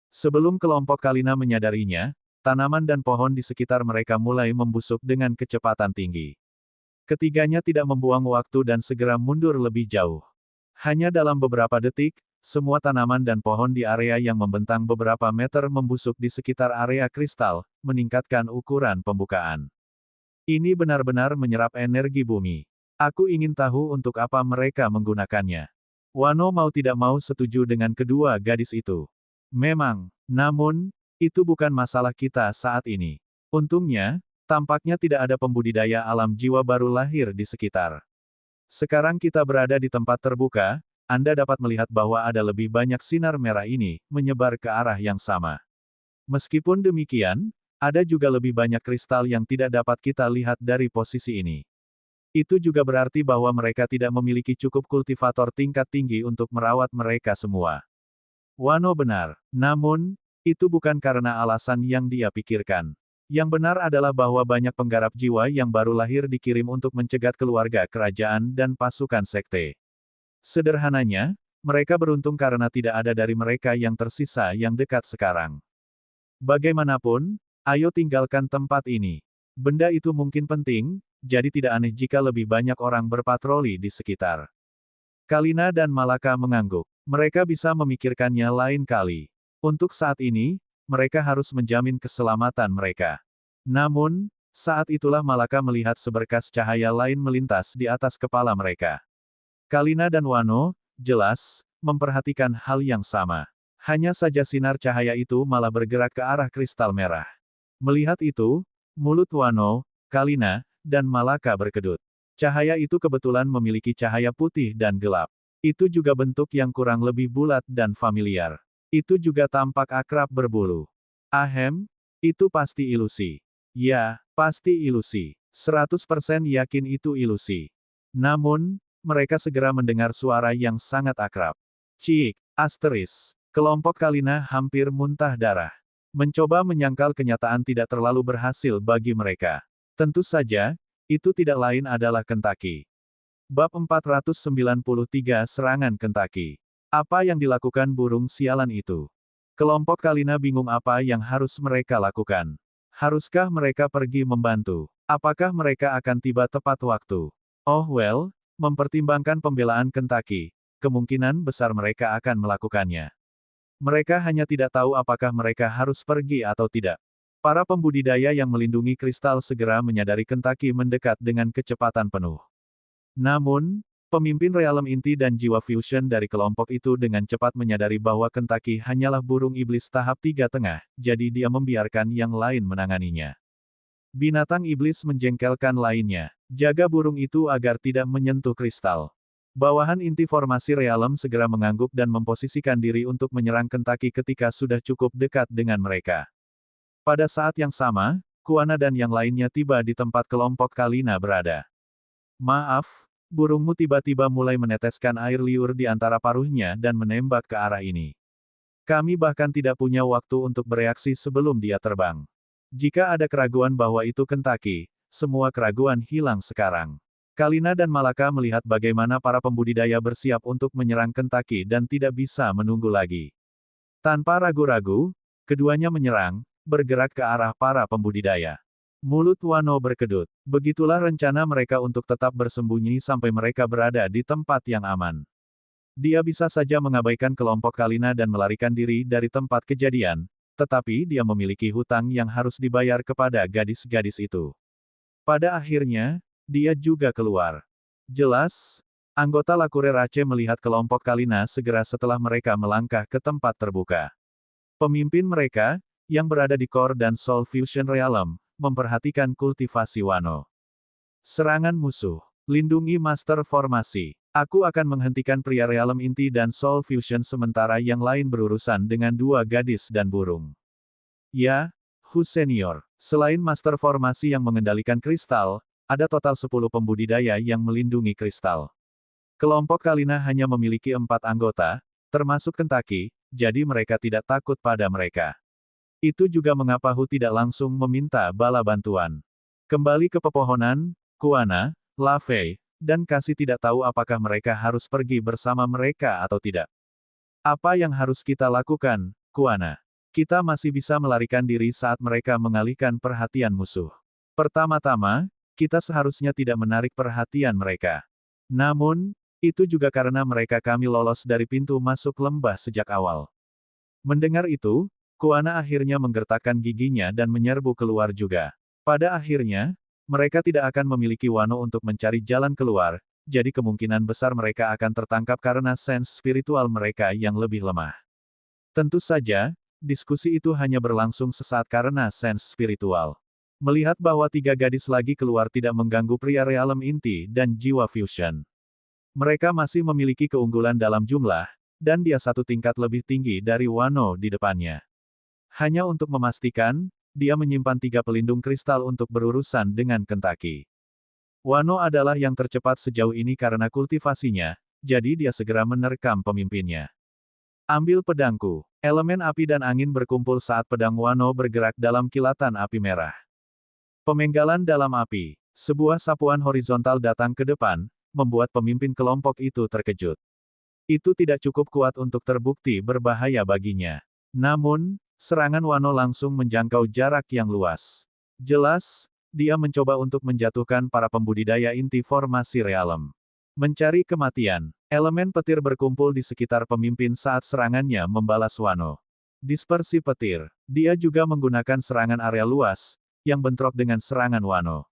Sebelum kelompok Kalina menyadarinya, tanaman dan pohon di sekitar mereka mulai membusuk dengan kecepatan tinggi. Ketiganya tidak membuang waktu dan segera mundur lebih jauh. Hanya dalam beberapa detik, semua tanaman dan pohon di area yang membentang beberapa meter membusuk di sekitar area kristal, meningkatkan ukuran pembukaan. Ini benar-benar menyerap energi bumi. Aku ingin tahu untuk apa mereka menggunakannya. Wano mau tidak mau setuju dengan kedua gadis itu. Memang, namun, itu bukan masalah kita saat ini. Untungnya, tampaknya tidak ada pembudidaya alam jiwa baru lahir di sekitar. Sekarang kita berada di tempat terbuka, Anda dapat melihat bahwa ada lebih banyak sinar merah ini, menyebar ke arah yang sama. Meskipun demikian, ada juga lebih banyak kristal yang tidak dapat kita lihat dari posisi ini. Itu juga berarti bahwa mereka tidak memiliki cukup kultivator tingkat tinggi untuk merawat mereka semua. Wano benar. Namun, itu bukan karena alasan yang dia pikirkan. Yang benar adalah bahwa banyak penggarap jiwa yang baru lahir dikirim untuk mencegat keluarga kerajaan dan pasukan sekte. Sederhananya, mereka beruntung karena tidak ada dari mereka yang tersisa yang dekat sekarang. Bagaimanapun, ayo tinggalkan tempat ini. Benda itu mungkin penting, jadi tidak aneh jika lebih banyak orang berpatroli di sekitar. Kalina dan Malaka mengangguk. Mereka bisa memikirkannya lain kali. Untuk saat ini, mereka harus menjamin keselamatan mereka. Namun, saat itulah Malaka melihat seberkas cahaya lain melintas di atas kepala mereka. Kalina dan Wano, jelas, memperhatikan hal yang sama. Hanya saja sinar cahaya itu malah bergerak ke arah kristal merah. Melihat itu, mulut Wano, Kalina, dan Malaka berkedut. Cahaya itu kebetulan memiliki cahaya putih dan gelap. Itu juga bentuk yang kurang lebih bulat dan familiar. Itu juga tampak akrab berbulu. Ahem, itu pasti ilusi. Ya, pasti ilusi. 100% yakin itu ilusi. Namun, mereka segera mendengar suara yang sangat akrab. Cik, asteris. Kelompok Kalina hampir muntah darah. Mencoba menyangkal kenyataan tidak terlalu berhasil bagi mereka. Tentu saja, itu tidak lain adalah Kentucky. Bab 493 Serangan Kentucky. Apa yang dilakukan burung sialan itu? Kelompok Kalina bingung apa yang harus mereka lakukan. Haruskah mereka pergi membantu? Apakah mereka akan tiba tepat waktu? Oh well, mempertimbangkan pembelaan Kentucky, kemungkinan besar mereka akan melakukannya. Mereka hanya tidak tahu apakah mereka harus pergi atau tidak. Para pembudidaya yang melindungi kristal segera menyadari Kentucky mendekat dengan kecepatan penuh. Namun, pemimpin realem inti dan jiwa fusion dari kelompok itu dengan cepat menyadari bahwa Kentucky hanyalah burung iblis tahap 3 tengah, jadi dia membiarkan yang lain menanganinya. Binatang iblis menjengkelkan lainnya. Jaga burung itu agar tidak menyentuh kristal. Bawahan inti formasi realem segera mengangguk dan memposisikan diri untuk menyerang Kentucky ketika sudah cukup dekat dengan mereka. Pada saat yang sama, Kuana dan yang lainnya tiba di tempat kelompok Kalina berada. Maaf, burungmu tiba-tiba mulai meneteskan air liur di antara paruhnya dan menembak ke arah ini. Kami bahkan tidak punya waktu untuk bereaksi sebelum dia terbang. Jika ada keraguan bahwa itu Kentucky, semua keraguan hilang sekarang. Kalina dan Malaka melihat bagaimana para pembudidaya bersiap untuk menyerang Kentucky dan tidak bisa menunggu lagi. Tanpa ragu-ragu, keduanya menyerang, bergerak ke arah para pembudidaya. Mulut Wano berkedut. Begitulah rencana mereka untuk tetap bersembunyi sampai mereka berada di tempat yang aman. Dia bisa saja mengabaikan kelompok Kalina dan melarikan diri dari tempat kejadian, tetapi dia memiliki hutang yang harus dibayar kepada gadis-gadis itu. Pada akhirnya, dia juga keluar. Jelas, anggota Lakure Rache melihat kelompok Kalina segera setelah mereka melangkah ke tempat terbuka. Pemimpin mereka, yang berada di Core dan Soul Fusion Realm, memperhatikan kultivasi Wano. Serangan musuh. Lindungi Master Formasi. Aku akan menghentikan pria Realm Inti dan Soul Fusion sementara yang lain berurusan dengan dua gadis dan burung. Ya, Hu Senior. Selain Master Formasi yang mengendalikan kristal, ada total 10 pembudidaya yang melindungi kristal. Kelompok Kalina hanya memiliki 4 anggota, termasuk Kentucky, jadi mereka tidak takut pada mereka. Itu juga mengapa Hu tidak langsung meminta bala bantuan. Kembali ke pepohonan, Kuana, Lafei, dan Kasih tidak tahu apakah mereka harus pergi bersama mereka atau tidak. Apa yang harus kita lakukan, Kuana? Kita masih bisa melarikan diri saat mereka mengalihkan perhatian musuh. Pertama-tama, kita seharusnya tidak menarik perhatian mereka. Namun, itu juga karena kami lolos dari pintu masuk lembah sejak awal. Mendengar itu, Kuana akhirnya menggertakkan giginya dan menyerbu keluar juga. Pada akhirnya, mereka tidak akan memiliki Wano untuk mencari jalan keluar, jadi kemungkinan besar mereka akan tertangkap karena sense spiritual mereka yang lebih lemah. Tentu saja, diskusi itu hanya berlangsung sesaat karena sense spiritual. Melihat bahwa 3 gadis lagi keluar tidak mengganggu pria Realm Inti dan jiwa Fusion. Mereka masih memiliki keunggulan dalam jumlah, dan dia 1 tingkat lebih tinggi dari Wano di depannya. Hanya untuk memastikan, dia menyimpan 3 pelindung kristal untuk berurusan dengan Kentucky. Wano adalah yang tercepat sejauh ini karena kultivasinya, jadi dia segera menerkam pemimpinnya. Ambil pedangku. Elemen api dan angin berkumpul saat pedang Wano bergerak dalam kilatan api merah. Pemenggalan dalam api. Sebuah sapuan horizontal datang ke depan, membuat pemimpin kelompok itu terkejut. Itu tidak cukup kuat untuk terbukti berbahaya baginya. Namun, serangan Wano langsung menjangkau jarak yang luas. Jelas, dia mencoba untuk menjatuhkan para pembudidaya inti formasi Realm. Mencari kematian. Elemen petir berkumpul di sekitar pemimpin saat serangannya membalas Wano. Dispersi petir. Dia juga menggunakan serangan area luas, yang bentrok dengan serangan Wano.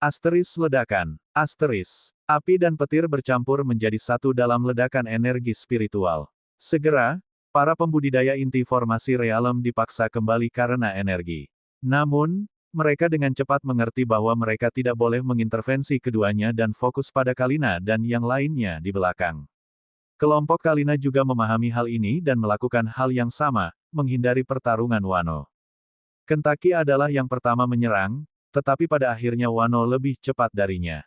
Asteris ledakan. Asteris. Api dan petir bercampur menjadi satu dalam ledakan energi spiritual. Segera, para pembudidaya inti formasi Realm dipaksa kembali karena energi. Namun, mereka dengan cepat mengerti bahwa mereka tidak boleh mengintervensi keduanya dan fokus pada Kalina dan yang lainnya di belakang. Kelompok Kalina juga memahami hal ini dan melakukan hal yang sama, menghindari pertarungan Wano. Kentucky adalah yang pertama menyerang, tetapi pada akhirnya Wano lebih cepat darinya.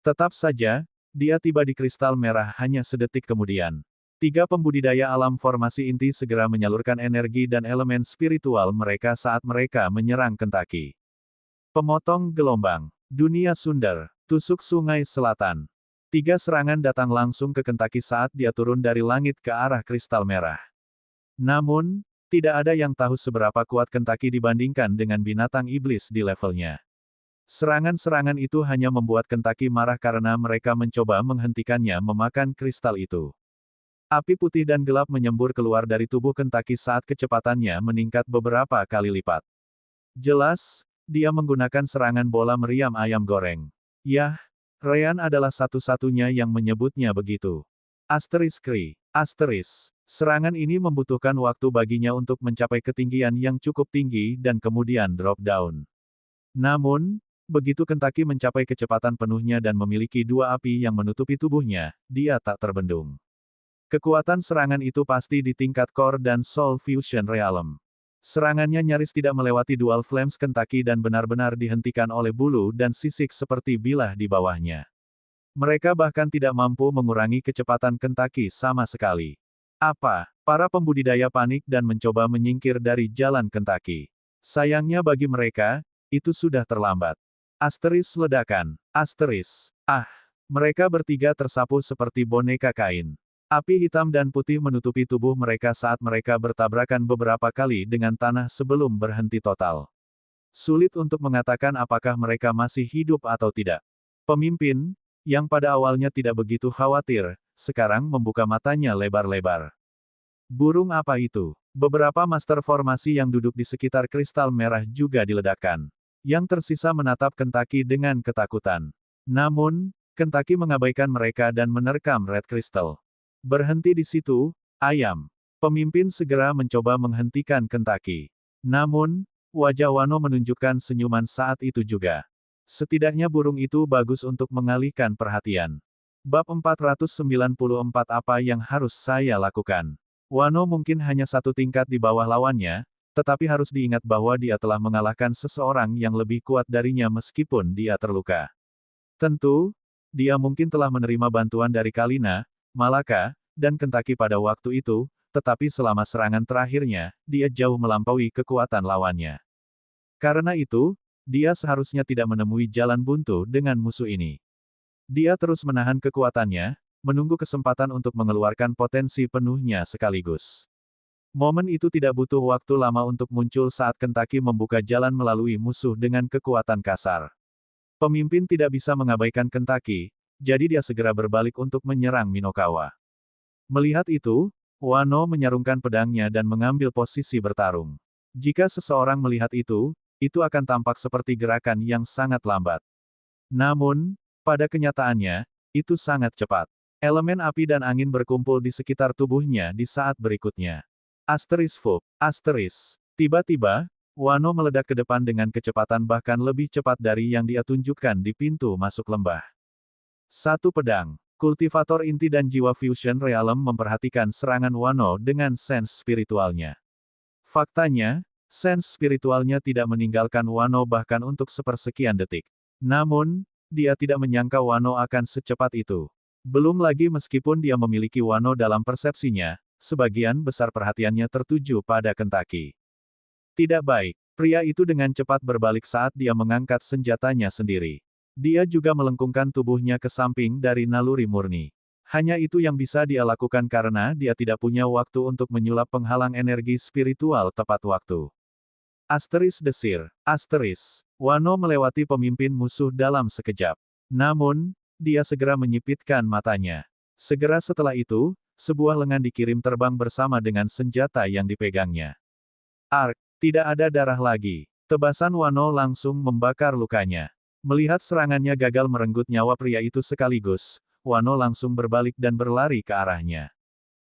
Tetap saja, dia tiba di kristal merah hanya sedetik kemudian. 3 pembudidaya alam formasi inti segera menyalurkan energi dan elemen spiritual mereka saat mereka menyerang Kentucky. Pemotong gelombang. Dunia Sundar. Tusuk Sungai Selatan. 3 serangan datang langsung ke Kentucky saat dia turun dari langit ke arah kristal merah. Namun, tidak ada yang tahu seberapa kuat Kentucky dibandingkan dengan binatang iblis di levelnya. Serangan-serangan itu hanya membuat Kentucky marah karena mereka mencoba menghentikannya memakan kristal itu. Api putih dan gelap menyembur keluar dari tubuh Kentucky saat kecepatannya meningkat beberapa kali lipat. Jelas, dia menggunakan serangan bola meriam ayam goreng. Yah, Ryan adalah satu-satunya yang menyebutnya begitu. Asteris. Serangan ini membutuhkan waktu baginya untuk mencapai ketinggian yang cukup tinggi dan kemudian drop down. Namun, begitu Kentucky mencapai kecepatan penuhnya dan memiliki 2 api yang menutupi tubuhnya, dia tak terbendung. Kekuatan serangan itu pasti di tingkat Core dan Soul Fusion Realm. Serangannya nyaris tidak melewati Dual Flames Kentucky dan benar-benar dihentikan oleh bulu dan sisik seperti bilah di bawahnya. Mereka bahkan tidak mampu mengurangi kecepatan Kentucky sama sekali. Apa? Para pembudidaya panik dan mencoba menyingkir dari jalan Kentucky. Sayangnya bagi mereka, itu sudah terlambat. Asteris ledakan. Asteris. Ah! Mereka bertiga tersapu seperti boneka kain. Api hitam dan putih menutupi tubuh mereka saat mereka bertabrakan beberapa kali dengan tanah sebelum berhenti total. Sulit untuk mengatakan apakah mereka masih hidup atau tidak. Pemimpin, yang pada awalnya tidak begitu khawatir, sekarang membuka matanya lebar-lebar. Burung apa itu? Beberapa master formasi yang duduk di sekitar kristal merah juga diledakkan. Yang tersisa menatap Kentucky dengan ketakutan. Namun, Kentucky mengabaikan mereka dan menerkam Red Crystal. Berhenti di situ, ayam. Pemimpin segera mencoba menghentikan Kentucky. Namun, wajah Wano menunjukkan senyuman saat itu juga. Setidaknya burung itu bagus untuk mengalihkan perhatian. Bab 494 Apa yang harus saya lakukan? Wano mungkin hanya satu tingkat di bawah lawannya, tetapi harus diingat bahwa dia telah mengalahkan seseorang yang lebih kuat darinya meskipun dia terluka. Tentu, dia mungkin telah menerima bantuan dari Kalina, Malaka, dan Kentucky pada waktu itu, tetapi selama serangan terakhirnya, dia jauh melampaui kekuatan lawannya. Karena itu, dia seharusnya tidak menemui jalan buntu dengan musuh ini. Dia terus menahan kekuatannya, menunggu kesempatan untuk mengeluarkan potensi penuhnya sekaligus. Momen itu tidak butuh waktu lama untuk muncul saat Kentucky membuka jalan melalui musuh dengan kekuatan kasar. Pemimpin tidak bisa mengabaikan Kentucky, jadi dia segera berbalik untuk menyerang Minokawa. Melihat itu, Wano menyarungkan pedangnya dan mengambil posisi bertarung. Jika seseorang melihat itu akan tampak seperti gerakan yang sangat lambat. Namun, pada kenyataannya, itu sangat cepat. Elemen api dan angin berkumpul di sekitar tubuhnya di saat berikutnya. Asteris Fup. Asteris. Tiba-tiba, Wano meledak ke depan dengan kecepatan bahkan lebih cepat dari yang dia tunjukkan di pintu masuk lembah. Satu pedang. Kultivator inti dan jiwa Fusion Realm memperhatikan serangan Wano dengan sense spiritualnya. Faktanya, sense spiritualnya tidak meninggalkan Wano bahkan untuk sepersekian detik. Namun, dia tidak menyangka Wano akan secepat itu. Belum lagi meskipun dia memiliki Wano dalam persepsinya, sebagian besar perhatiannya tertuju pada Kentucky. Tidak baik, pria itu dengan cepat berbalik saat dia mengangkat senjatanya sendiri. Dia juga melengkungkan tubuhnya ke samping dari naluri murni. Hanya itu yang bisa dia lakukan karena dia tidak punya waktu untuk menyulap penghalang energi spiritual tepat waktu. Asteris desir. Asteris. Wano melewati pemimpin musuh dalam sekejap. Namun, dia segera menyipitkan matanya. Segera setelah itu, sebuah lengan dikirim terbang bersama dengan senjata yang dipegangnya. Ark, tidak ada darah lagi. Tebasan Wano langsung membakar lukanya. Melihat serangannya gagal merenggut nyawa pria itu sekaligus, Wano langsung berbalik dan berlari ke arahnya.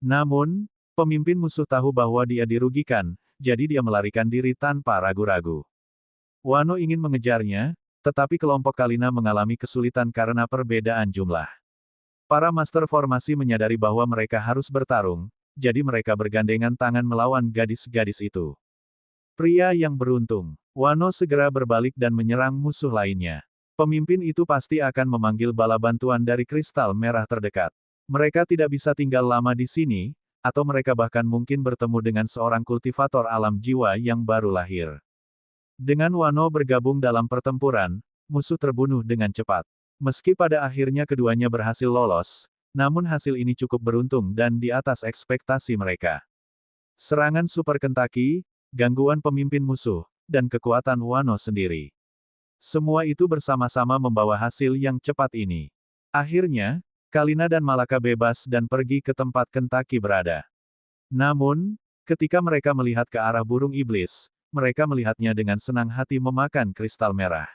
Namun, pemimpin musuh tahu bahwa dia dirugikan, jadi dia melarikan diri tanpa ragu-ragu. Wano ingin mengejarnya, tetapi kelompok Kalina mengalami kesulitan karena perbedaan jumlah. Para master formasi menyadari bahwa mereka harus bertarung, jadi mereka bergandengan tangan melawan gadis-gadis itu. Pria yang beruntung. Wano segera berbalik dan menyerang musuh lainnya. Pemimpin itu pasti akan memanggil bala bantuan dari kristal merah terdekat. Mereka tidak bisa tinggal lama di sini, atau mereka bahkan mungkin bertemu dengan seorang kultivator alam jiwa yang baru lahir. Dengan Wano bergabung dalam pertempuran, musuh terbunuh dengan cepat. Meski pada akhirnya keduanya berhasil lolos, namun hasil ini cukup beruntung dan di atas ekspektasi mereka. Serangan Super Kentucky, gangguan pemimpin musuh, dan kekuatan Wano sendiri. Semua itu bersama-sama membawa hasil yang cepat ini. Akhirnya, Kalina dan Malaka bebas dan pergi ke tempat Kentucky berada. Namun, ketika mereka melihat ke arah burung iblis, mereka melihatnya dengan senang hati memakan kristal merah.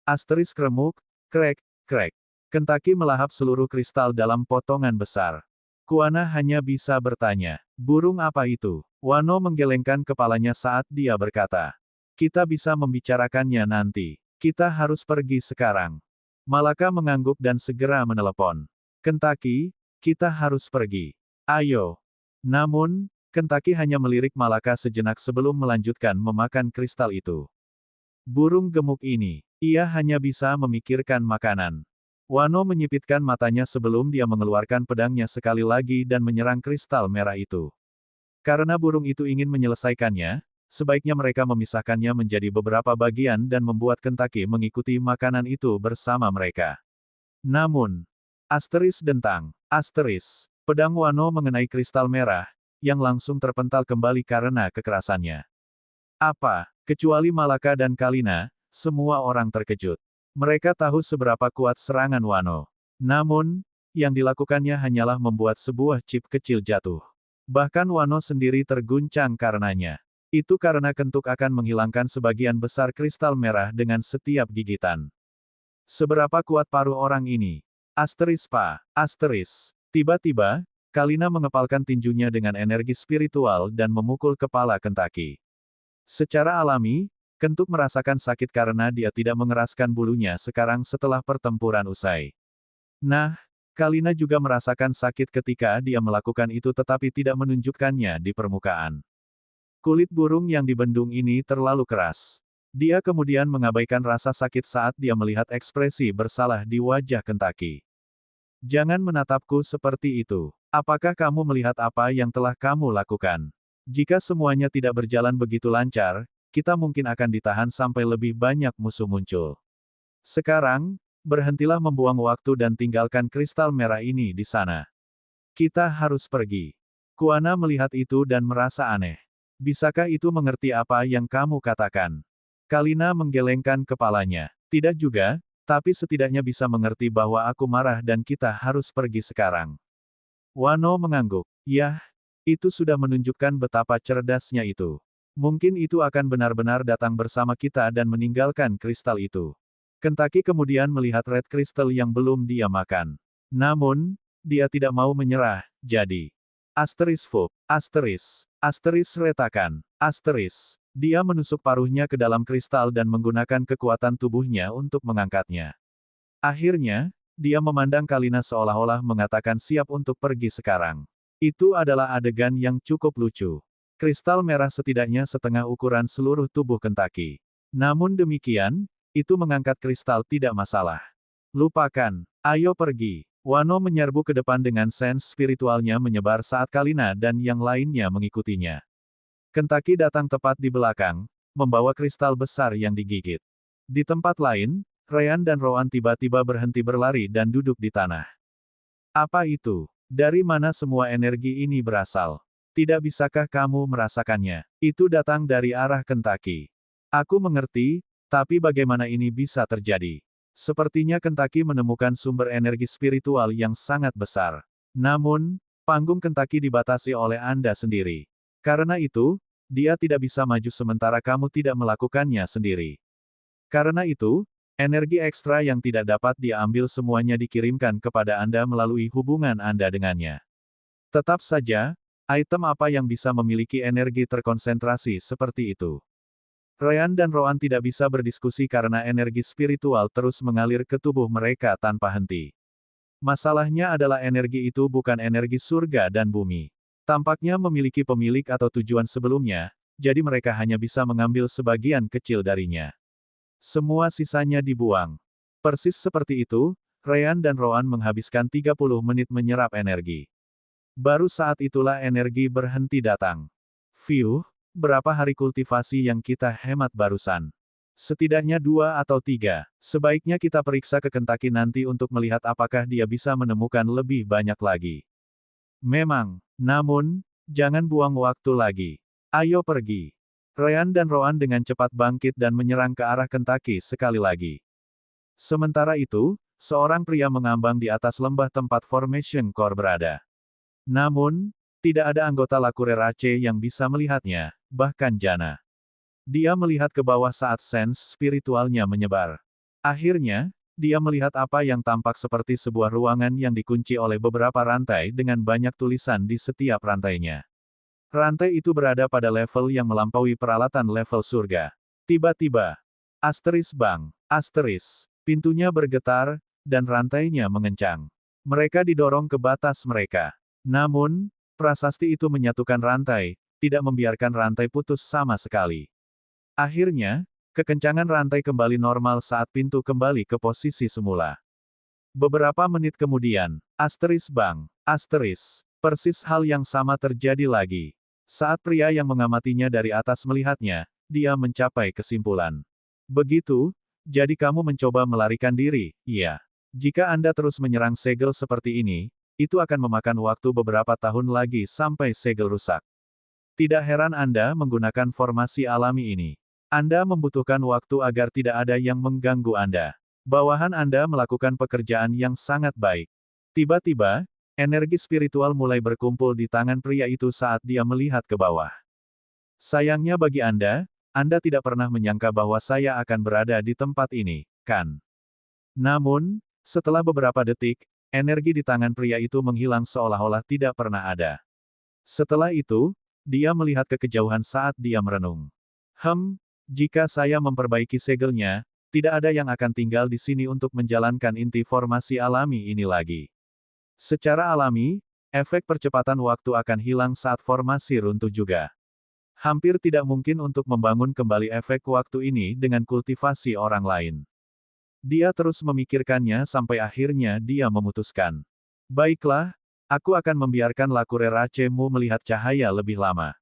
Asteris kremuk, krek, krek. Kentucky melahap seluruh kristal dalam potongan besar. Kuana hanya bisa bertanya, burung apa itu? Wano menggelengkan kepalanya saat dia berkata, kita bisa membicarakannya nanti. Kita harus pergi sekarang. Malaka mengangguk dan segera menelepon. Kentucky, kita harus pergi. Ayo. Namun, Kentucky hanya melirik Malaka sejenak sebelum melanjutkan memakan kristal itu. Burung gemuk ini, ia hanya bisa memikirkan makanan. Wano menyipitkan matanya sebelum dia mengeluarkan pedangnya sekali lagi dan menyerang kristal merah itu. Karena burung itu ingin menyelesaikannya, sebaiknya mereka memisahkannya menjadi beberapa bagian dan membuat Kentucky mengikuti makanan itu bersama mereka. Namun, pedang Wano mengenai kristal merah, yang langsung terpental kembali karena kekerasannya. Apa, kecuali Malaka dan Kalina, semua orang terkejut. Mereka tahu seberapa kuat serangan Wano. Namun, yang dilakukannya hanyalah membuat sebuah chip kecil jatuh. Bahkan Wano sendiri terguncang karenanya. Itu karena Kentuk akan menghilangkan sebagian besar kristal merah dengan setiap gigitan. Seberapa kuat paruh orang ini? Tiba-tiba, Kalina mengepalkan tinjunya dengan energi spiritual dan memukul kepala Kentucky. Secara alami, Kentuk merasakan sakit karena dia tidak mengeraskan bulunya sekarang setelah pertempuran usai. Nah, Kalina juga merasakan sakit ketika dia melakukan itu tetapi tidak menunjukkannya di permukaan. Kulit burung yang dibendung ini terlalu keras. Dia kemudian mengabaikan rasa sakit saat dia melihat ekspresi bersalah di wajah Kentucky. Jangan menatapku seperti itu. Apakah kamu melihat apa yang telah kamu lakukan? Jika semuanya tidak berjalan begitu lancar, kita mungkin akan ditahan sampai lebih banyak musuh muncul. Sekarang, berhentilah membuang waktu dan tinggalkan kristal merah ini di sana. Kita harus pergi. Kuana melihat itu dan merasa aneh. Bisakah itu mengerti apa yang kamu katakan? Kalina menggelengkan kepalanya. Tidak juga, tapi setidaknya bisa mengerti bahwa aku marah dan kita harus pergi sekarang. Wano mengangguk. Yah, itu sudah menunjukkan betapa cerdasnya itu. Mungkin itu akan benar-benar datang bersama kita dan meninggalkan kristal itu. Kentucky kemudian melihat red crystal yang belum dia makan. Namun, dia tidak mau menyerah, jadi. Retakan. Dia menusuk paruhnya ke dalam kristal dan menggunakan kekuatan tubuhnya untuk mengangkatnya. Akhirnya, dia memandang Kalina seolah-olah mengatakan siap untuk pergi sekarang. Itu adalah adegan yang cukup lucu. Kristal merah setidaknya setengah ukuran seluruh tubuh Kentucky. Namun demikian, itu mengangkat kristal tidak masalah. Lupakan. Ayo pergi. Wano menyerbu ke depan dengan sense spiritualnya menyebar saat Kalina dan yang lainnya mengikutinya. Kentucky datang tepat di belakang, membawa kristal besar yang digigit. Di tempat lain, Ryan dan Roan tiba-tiba berhenti berlari dan duduk di tanah. Apa itu? Dari mana semua energi ini berasal? Tidak bisakah kamu merasakannya? Itu datang dari arah Kentucky. Aku mengerti, tapi bagaimana ini bisa terjadi? Sepertinya Kentucky menemukan sumber energi spiritual yang sangat besar. Namun, panggung Kentucky dibatasi oleh Anda sendiri. Karena itu, dia tidak bisa maju sementara kamu tidak melakukannya sendiri. Karena itu, energi ekstra yang tidak dapat dia ambil semuanya dikirimkan kepada Anda melalui hubungan Anda dengannya. Tetap saja, item apa yang bisa memiliki energi terkonsentrasi seperti itu? Ryan dan Roan tidak bisa berdiskusi karena energi spiritual terus mengalir ke tubuh mereka tanpa henti. Masalahnya adalah energi itu bukan energi surga dan bumi. Tampaknya memiliki pemilik atau tujuan sebelumnya, jadi mereka hanya bisa mengambil sebagian kecil darinya. Semua sisanya dibuang. Persis seperti itu, Ryan dan Roan menghabiskan 30 menit menyerap energi. Baru saat itulah energi berhenti datang. Fiuh, berapa hari kultivasi yang kita hemat barusan? Setidaknya 2 atau 3. Sebaiknya kita periksa ke Kentucky nanti untuk melihat apakah dia bisa menemukan lebih banyak lagi. Memang, namun, jangan buang waktu lagi. Ayo pergi. Ryan dan Roan dengan cepat bangkit dan menyerang ke arah Kentucky sekali lagi. Sementara itu, seorang pria mengambang di atas lembah tempat Formation Core berada. Namun, tidak ada anggota Lakurer AC yang bisa melihatnya, bahkan Jana. Dia melihat ke bawah saat sense spiritualnya menyebar. Akhirnya, dia melihat apa yang tampak seperti sebuah ruangan yang dikunci oleh beberapa rantai dengan banyak tulisan di setiap rantainya. Rantai itu berada pada level yang melampaui peralatan level surga. Tiba-tiba, pintunya bergetar, dan rantainya mengencang. Mereka didorong ke batas mereka. Namun, prasasti itu menyatukan rantai, tidak membiarkan rantai putus sama sekali. Akhirnya, kekencangan rantai kembali normal saat pintu kembali ke posisi semula. Beberapa menit kemudian, persis hal yang sama terjadi lagi. Saat pria yang mengamatinya dari atas melihatnya, dia mencapai kesimpulan. Begitu, jadi kamu mencoba melarikan diri, iya. Jika Anda terus menyerang segel seperti ini, itu akan memakan waktu beberapa tahun lagi sampai segel rusak. Tidak heran Anda menggunakan formasi alami ini. Anda membutuhkan waktu agar tidak ada yang mengganggu Anda. Bawahan Anda melakukan pekerjaan yang sangat baik. Tiba-tiba, energi spiritual mulai berkumpul di tangan pria itu saat dia melihat ke bawah. Sayangnya bagi Anda tidak pernah menyangka bahwa saya akan berada di tempat ini, kan? Namun, setelah beberapa detik, energi di tangan pria itu menghilang seolah-olah tidak pernah ada. Setelah itu, dia melihat ke kejauhan saat dia merenung. Jika saya memperbaiki segelnya, tidak ada yang akan tinggal di sini untuk menjalankan inti formasi alami ini lagi. Secara alami, efek percepatan waktu akan hilang saat formasi runtuh juga. Hampir tidak mungkin untuk membangun kembali efek waktu ini dengan kultivasi orang lain. Dia terus memikirkannya sampai akhirnya dia memutuskan. Baiklah, aku akan membiarkan Lakure Rache-mu melihat cahaya lebih lama.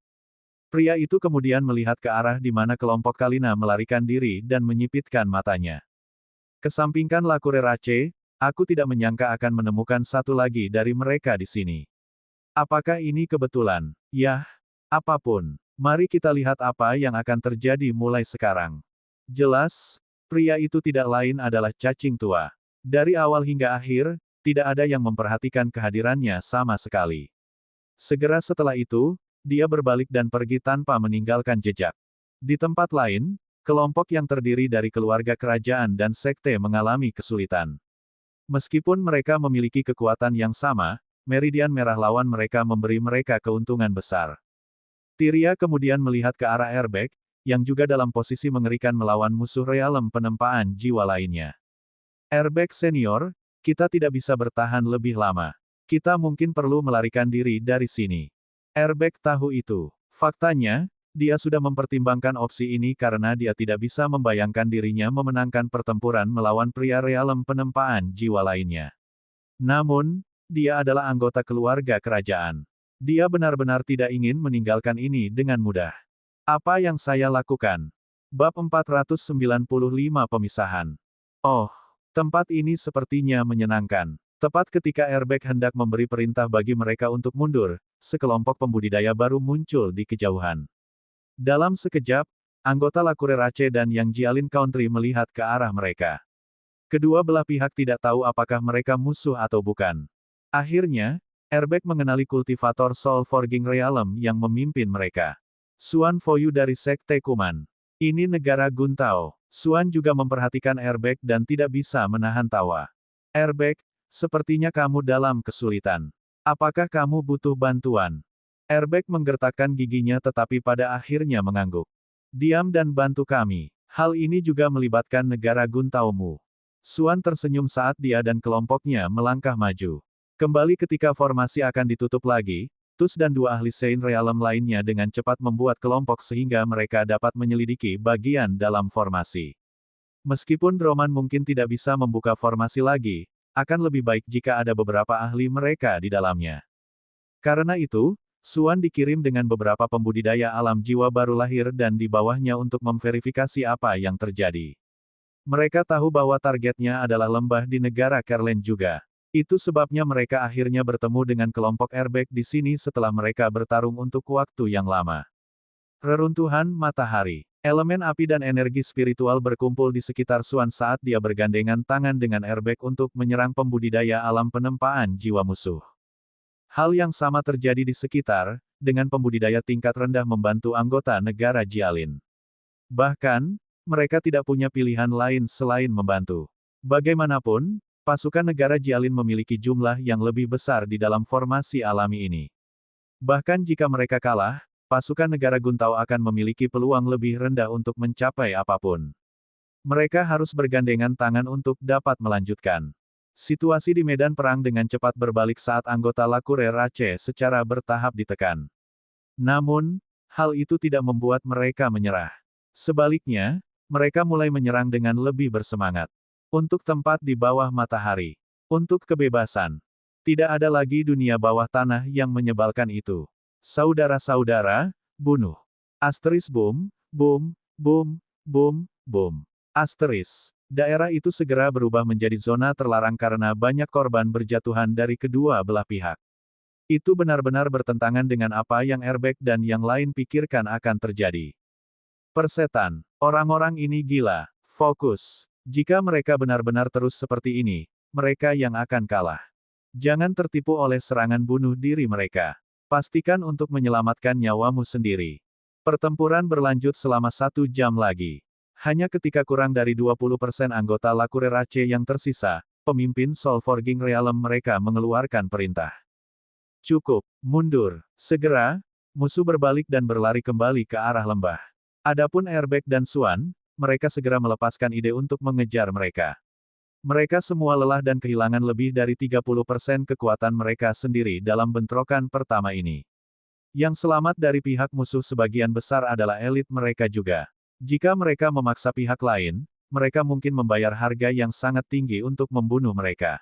Pria itu kemudian melihat ke arah di mana kelompok Kalina melarikan diri dan menyipitkan matanya. Kesampingkan Lakure Rache, aku tidak menyangka akan menemukan satu lagi dari mereka di sini. Apakah ini kebetulan? Yah, apapun. Mari kita lihat apa yang akan terjadi mulai sekarang. Jelas, pria itu tidak lain adalah cacing tua. Dari awal hingga akhir, tidak ada yang memperhatikan kehadirannya sama sekali. Segera setelah itu, dia berbalik dan pergi tanpa meninggalkan jejak. Di tempat lain, kelompok yang terdiri dari keluarga kerajaan dan sekte mengalami kesulitan. Meskipun mereka memiliki kekuatan yang sama, meridian merah lawan mereka memberi mereka keuntungan besar. Tyria kemudian melihat ke arah Airbag, yang juga dalam posisi mengerikan melawan musuh realem penempaan jiwa lainnya. Airbag senior, kita tidak bisa bertahan lebih lama. Kita mungkin perlu melarikan diri dari sini. Airbag tahu itu. Faktanya, dia sudah mempertimbangkan opsi ini karena dia tidak bisa membayangkan dirinya memenangkan pertempuran melawan pria realem penempaan jiwa lainnya. Namun, dia adalah anggota keluarga kerajaan. Dia benar-benar tidak ingin meninggalkan ini dengan mudah. Apa yang saya lakukan? Bab 495 Pemisahan. Oh, tempat ini sepertinya menyenangkan. Tepat ketika Airbag hendak memberi perintah bagi mereka untuk mundur, sekelompok pembudidaya baru muncul di kejauhan. Dalam sekejap, anggota Lakure Rache dan Yang Jialin Country melihat ke arah mereka. Kedua belah pihak tidak tahu apakah mereka musuh atau bukan. Akhirnya, Airbag mengenali kultivator Soul Forging Realm yang memimpin mereka. Suan Foyu dari Sekte Kuman. Ini negara Guntao. Suan juga memperhatikan Airbag dan tidak bisa menahan tawa. Airbag, sepertinya kamu dalam kesulitan. Apakah kamu butuh bantuan? Airbag menggertakkan giginya tetapi pada akhirnya mengangguk. Diam dan bantu kami. Hal ini juga melibatkan negara Guntao-mu. Suan tersenyum saat dia dan kelompoknya melangkah maju. Kembali ketika formasi akan ditutup lagi, Tus dan dua ahli Sein Realem lainnya dengan cepat membuat kelompok sehingga mereka dapat menyelidiki bagian dalam formasi. Meskipun Roman mungkin tidak bisa membuka formasi lagi, akan lebih baik jika ada beberapa ahli mereka di dalamnya. Karena itu, Suan dikirim dengan beberapa pembudidaya alam jiwa baru lahir dan di bawahnya untuk memverifikasi apa yang terjadi. Mereka tahu bahwa targetnya adalah lembah di negara Kerlen juga. Itu sebabnya mereka akhirnya bertemu dengan kelompok Airbag di sini setelah mereka bertarung untuk waktu yang lama. Reruntuhan matahari. Elemen api dan energi spiritual berkumpul di sekitar Suan saat dia bergandengan tangan dengan Airbag untuk menyerang pembudidaya alam penempaan jiwa musuh. Hal yang sama terjadi di sekitar, dengan pembudidaya tingkat rendah membantu anggota negara Jialin. Bahkan, mereka tidak punya pilihan lain selain membantu. Bagaimanapun, pasukan negara Jialin memiliki jumlah yang lebih besar di dalam formasi alami ini. Bahkan jika mereka kalah, pasukan negara Guntao akan memiliki peluang lebih rendah untuk mencapai apapun. Mereka harus bergandengan tangan untuk dapat melanjutkan. Situasi di medan perang dengan cepat berbalik saat anggota Lakure Rache secara bertahap ditekan. Namun, hal itu tidak membuat mereka menyerah. Sebaliknya, mereka mulai menyerang dengan lebih bersemangat. Untuk tempat di bawah matahari. Untuk kebebasan. Tidak ada lagi dunia bawah tanah yang menyebalkan itu. Saudara-saudara, bunuh. Asteris boom, boom, boom, boom, boom. Asteris. Daerah itu segera berubah menjadi zona terlarang karena banyak korban berjatuhan dari kedua belah pihak. Itu benar-benar bertentangan dengan apa yang Airbag dan yang lain pikirkan akan terjadi. Persetan. Orang-orang ini gila. Fokus. Jika mereka benar-benar terus seperti ini, mereka yang akan kalah. Jangan tertipu oleh serangan bunuh diri mereka. Pastikan untuk menyelamatkan nyawamu sendiri. Pertempuran berlanjut selama 1 jam lagi. Hanya ketika kurang dari 20% anggota Lakurerace yang tersisa, pemimpin Solforging Realm mereka mengeluarkan perintah. Cukup, mundur. Segera, musuh berbalik dan berlari kembali ke arah lembah. Adapun Airbag dan Swan, mereka segera melepaskan ide untuk mengejar mereka. Mereka semua lelah dan kehilangan lebih dari 30% kekuatan mereka sendiri dalam bentrokan pertama ini. Yang selamat dari pihak musuh sebagian besar adalah elit mereka juga. Jika mereka memaksa pihak lain, mereka mungkin membayar harga yang sangat tinggi untuk membunuh mereka.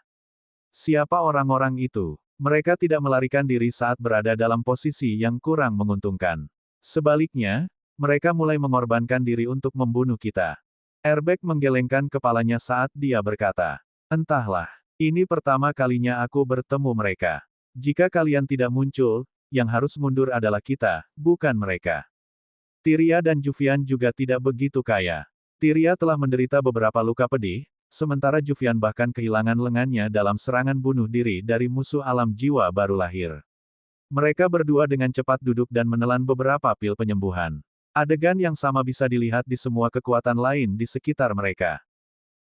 Siapa orang-orang itu? Mereka tidak melarikan diri saat berada dalam posisi yang kurang menguntungkan. Sebaliknya, mereka mulai mengorbankan diri untuk membunuh kita. Airbag menggelengkan kepalanya saat dia berkata, "Entahlah, ini pertama kalinya aku bertemu mereka. Jika kalian tidak muncul, yang harus mundur adalah kita, bukan mereka." Tyria dan Juvian juga tidak begitu kaya. Tyria telah menderita beberapa luka pedih, sementara Juvian bahkan kehilangan lengannya dalam serangan bunuh diri dari musuh alam jiwa baru lahir. Mereka berdua dengan cepat duduk dan menelan beberapa pil penyembuhan. Adegan yang sama bisa dilihat di semua kekuatan lain di sekitar mereka.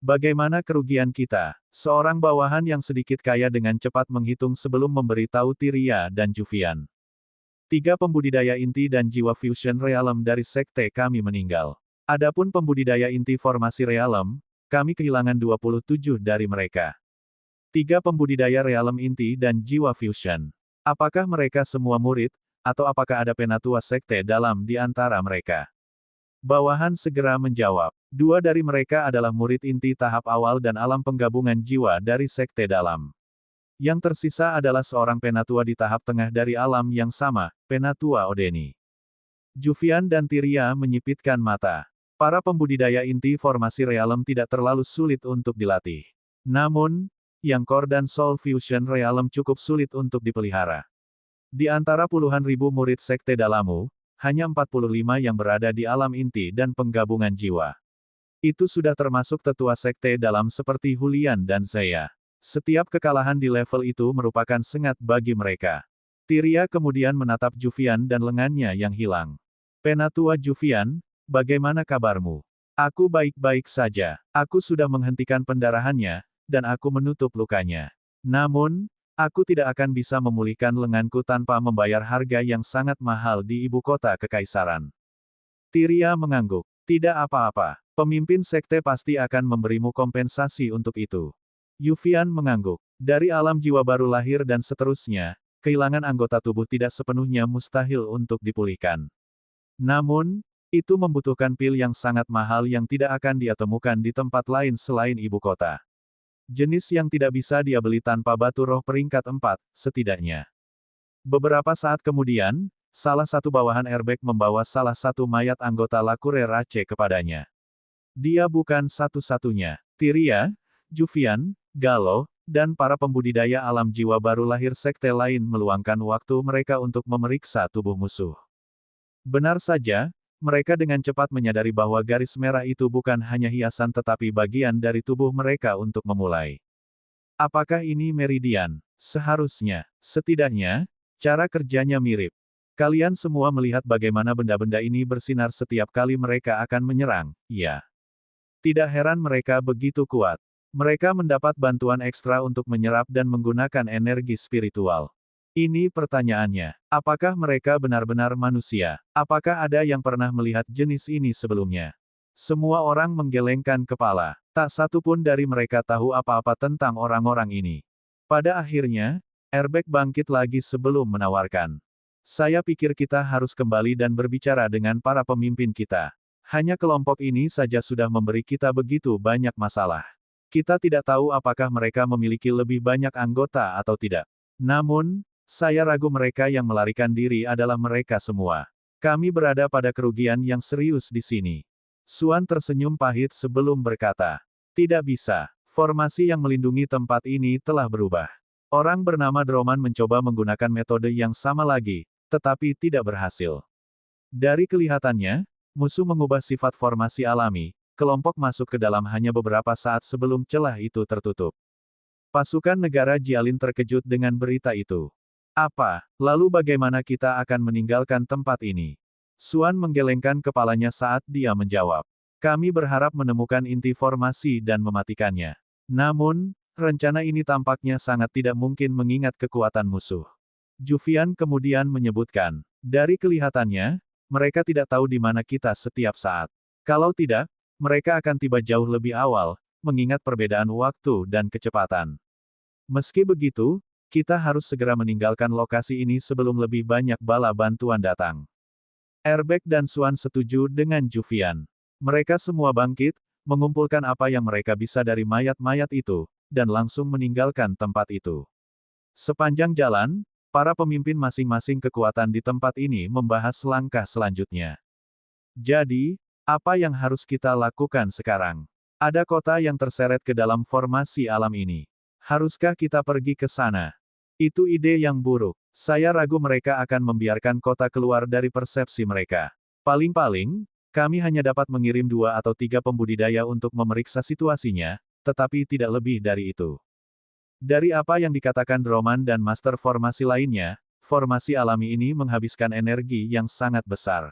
Bagaimana kerugian kita? Seorang bawahan yang sedikit kaya dengan cepat menghitung sebelum memberitahu Tyria dan Juvian. 3 pembudidaya inti dan jiwa fusion realm dari sekte kami meninggal. Adapun pembudidaya inti formasi realm, kami kehilangan 27 dari mereka. 3 pembudidaya realm inti dan jiwa fusion. Apakah mereka semua murid? Atau apakah ada penatua sekte dalam di antara mereka? Bawahan segera menjawab. 2 dari mereka adalah murid inti tahap awal dan alam penggabungan jiwa dari sekte dalam. Yang tersisa adalah seorang penatua di tahap tengah dari alam yang sama, penatua Odeni. Juvian dan Tyria menyipitkan mata. Para pembudidaya inti formasi realm tidak terlalu sulit untuk dilatih. Namun, yang core dan soul fusion realm cukup sulit untuk dipelihara. Di antara puluhan ribu murid sekte Dalamu, hanya 45 yang berada di alam inti dan penggabungan jiwa. Itu sudah termasuk tetua sekte dalam seperti Julian dan Zeya. Setiap kekalahan di level itu merupakan sengat bagi mereka. Tyria kemudian menatap Juvian dan lengannya yang hilang. Penatua Juvian, bagaimana kabarmu? Aku baik-baik saja. Aku sudah menghentikan pendarahannya, dan aku menutup lukanya. Namun, aku tidak akan bisa memulihkan lenganku tanpa membayar harga yang sangat mahal di ibu kota kekaisaran. Tyria mengangguk. Tidak apa-apa. Pemimpin sekte pasti akan memberimu kompensasi untuk itu. Juvian mengangguk. Dari alam jiwa baru lahir dan seterusnya, kehilangan anggota tubuh tidak sepenuhnya mustahil untuk dipulihkan. Namun, itu membutuhkan pil yang sangat mahal yang tidak akan dia temukan di tempat lain selain ibu kota. Jenis yang tidak bisa dia beli tanpa batu roh peringkat 4, setidaknya. Beberapa saat kemudian, salah satu bawahan Airbag membawa salah satu mayat anggota Lakurerace kepadanya. Dia bukan satu-satunya. Tyria, Juvian, Galo, dan para pembudidaya alam jiwa baru lahir sekte lain meluangkan waktu mereka untuk memeriksa tubuh musuh. Benar saja, mereka dengan cepat menyadari bahwa garis merah itu bukan hanya hiasan tetapi bagian dari tubuh mereka untuk memulai. Apakah ini meridian? Seharusnya. Setidaknya, cara kerjanya mirip. Kalian semua melihat bagaimana benda-benda ini bersinar setiap kali mereka akan menyerang, ya. Tidak heran mereka begitu kuat. Mereka mendapat bantuan ekstra untuk menyerap dan menggunakan energi spiritual. Ini pertanyaannya. Apakah mereka benar-benar manusia? Apakah ada yang pernah melihat jenis ini sebelumnya? Semua orang menggelengkan kepala. Tak satu pun dari mereka tahu apa-apa tentang orang-orang ini. Pada akhirnya, Airbag bangkit lagi sebelum menawarkan. Saya pikir kita harus kembali dan berbicara dengan para pemimpin kita. Hanya kelompok ini saja sudah memberi kita begitu banyak masalah. Kita tidak tahu apakah mereka memiliki lebih banyak anggota atau tidak. Namun, Saya ragu mereka yang melarikan diri adalah mereka semua. Kami berada pada kerugian yang serius di sini. Suan tersenyum pahit sebelum berkata, tidak bisa. Formasi yang melindungi tempat ini telah berubah. Orang bernama Droman mencoba menggunakan metode yang sama lagi, tetapi tidak berhasil. Dari kelihatannya, musuh mengubah sifat formasi alami, kelompok masuk ke dalam hanya beberapa saat sebelum celah itu tertutup. Pasukan negara Jialin terkejut dengan berita itu. Apa, lalu bagaimana kita akan meninggalkan tempat ini? Suan menggelengkan kepalanya saat dia menjawab. Kami berharap menemukan inti formasi dan mematikannya. Namun, rencana ini tampaknya sangat tidak mungkin mengingat kekuatan musuh. Jufian kemudian menyebutkan, dari kelihatannya, mereka tidak tahu di mana kita setiap saat. Kalau tidak, mereka akan tiba jauh lebih awal, mengingat perbedaan waktu dan kecepatan. Meski begitu, kita harus segera meninggalkan lokasi ini sebelum lebih banyak bala bantuan datang. Erbek dan Suan setuju dengan Jufian. Mereka semua bangkit, mengumpulkan apa yang mereka bisa dari mayat-mayat itu, dan langsung meninggalkan tempat itu. Sepanjang jalan, para pemimpin masing-masing kekuatan di tempat ini membahas langkah selanjutnya. Jadi, apa yang harus kita lakukan sekarang? Ada kota yang terseret ke dalam formasi alam ini. Haruskah kita pergi ke sana? Itu ide yang buruk. Saya ragu mereka akan membiarkan kota keluar dari persepsi mereka. Paling-paling, kami hanya dapat mengirim 2 atau 3 pembudidaya untuk memeriksa situasinya, tetapi tidak lebih dari itu. Dari apa yang dikatakan Droman dan master formasi lainnya, formasi alami ini menghabiskan energi yang sangat besar.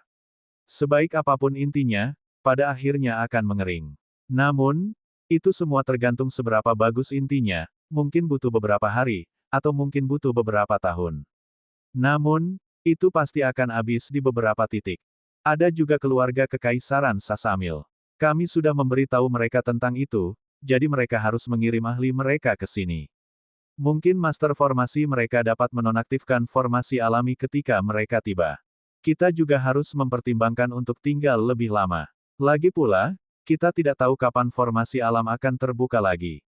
Sebaik apapun intinya, pada akhirnya akan mengering. Namun, itu semua tergantung seberapa bagus intinya, mungkin butuh beberapa hari, atau mungkin butuh beberapa tahun. Namun, itu pasti akan habis di beberapa titik. Ada juga keluarga Kekaisaran Sasamil. Kami sudah memberitahu mereka tentang itu, jadi mereka harus mengirim ahli mereka ke sini. Mungkin master formasi mereka dapat menonaktifkan formasi alami ketika mereka tiba. Kita juga harus mempertimbangkan untuk tinggal lebih lama. Lagi pula, kita tidak tahu kapan formasi alam akan terbuka lagi.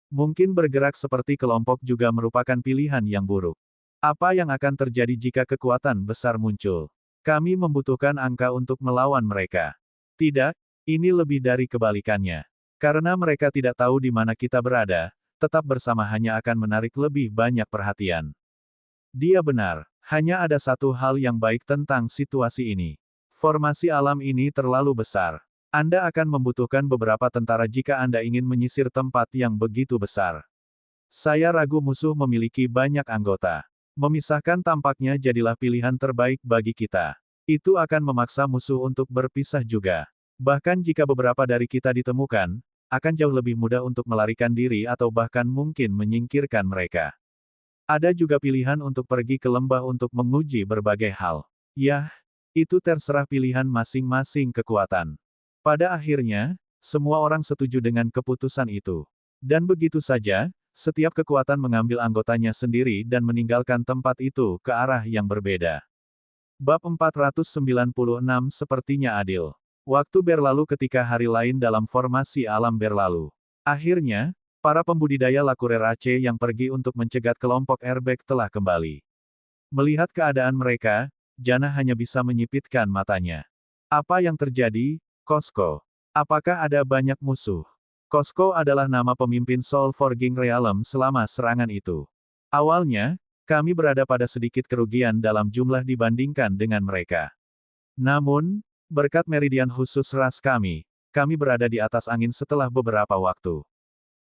Mungkin bergerak seperti kelompok juga merupakan pilihan yang buruk. Apa yang akan terjadi jika kekuatan besar muncul? Kami membutuhkan angka untuk melawan mereka. Tidak, ini lebih dari kebalikannya. Karena mereka tidak tahu di mana kita berada, tetap bersama hanya akan menarik lebih banyak perhatian. Dia benar, hanya ada satu hal yang baik tentang situasi ini. Formasi alam ini terlalu besar. Anda akan membutuhkan beberapa tentara jika Anda ingin menyisir tempat yang begitu besar. Saya ragu musuh memiliki banyak anggota. Memisahkan tampaknya jadilah pilihan terbaik bagi kita. Itu akan memaksa musuh untuk berpisah juga. Bahkan jika beberapa dari kita ditemukan, akan jauh lebih mudah untuk melarikan diri atau bahkan mungkin menyingkirkan mereka. Ada juga pilihan untuk pergi ke lembah untuk menguji berbagai hal. Yah, itu terserah pilihan masing-masing kekuatan. Pada akhirnya, semua orang setuju dengan keputusan itu. Dan begitu saja, setiap kekuatan mengambil anggotanya sendiri dan meninggalkan tempat itu ke arah yang berbeda. Bab 496 sepertinya adil. Waktu berlalu ketika hari lain dalam formasi alam berlalu. Akhirnya, para pembudidaya Lakurer Aceh yang pergi untuk mencegat kelompok Erbek telah kembali. Melihat keadaan mereka, Jana hanya bisa menyipitkan matanya. Apa yang terjadi, Kosko? Apakah ada banyak musuh? Kosko adalah nama pemimpin Soul Forging Realm selama serangan itu. Awalnya, kami berada pada sedikit kerugian dalam jumlah dibandingkan dengan mereka. Namun, berkat meridian khusus ras kami berada di atas angin setelah beberapa waktu.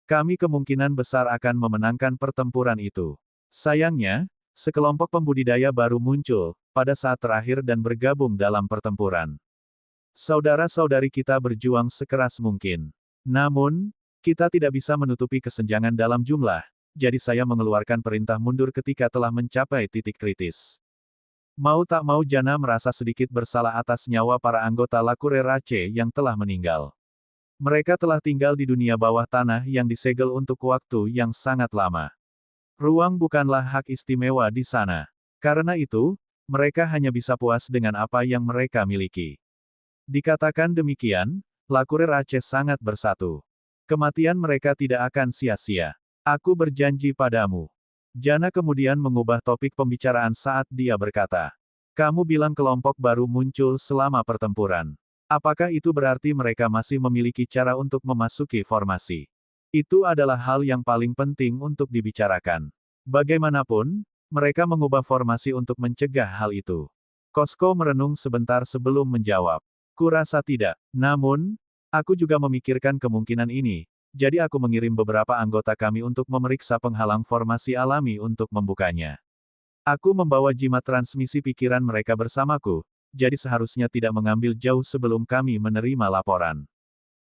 Kami kemungkinan besar akan memenangkan pertempuran itu. Sayangnya, sekelompok pembudidaya baru muncul pada saat terakhir dan bergabung dalam pertempuran. Saudara-saudari kita berjuang sekeras mungkin. Namun, kita tidak bisa menutupi kesenjangan dalam jumlah, jadi saya mengeluarkan perintah mundur ketika telah mencapai titik kritis. Mau tak mau Jana merasa sedikit bersalah atas nyawa para anggota Lakurer Aceh yang telah meninggal. Mereka telah tinggal di dunia bawah tanah yang disegel untuk waktu yang sangat lama. Ruang bukanlah hak istimewa di sana. Karena itu, mereka hanya bisa puas dengan apa yang mereka miliki. Dikatakan demikian, Lakurer Aceh sangat bersatu. Kematian mereka tidak akan sia-sia. Aku berjanji padamu. Jana kemudian mengubah topik pembicaraan saat dia berkata, "Kamu bilang kelompok baru muncul selama pertempuran. Apakah itu berarti mereka masih memiliki cara untuk memasuki formasi? Itu adalah hal yang paling penting untuk dibicarakan. Bagaimanapun, mereka mengubah formasi untuk mencegah hal itu." Kosko merenung sebentar sebelum menjawab. "Kurasa tidak. Namun, aku juga memikirkan kemungkinan ini. Jadi aku mengirim beberapa anggota kami untuk memeriksa penghalang formasi alami untuk membukanya. Aku membawa jimat transmisi pikiran mereka bersamaku, jadi seharusnya tidak mengambil jauh sebelum kami menerima laporan."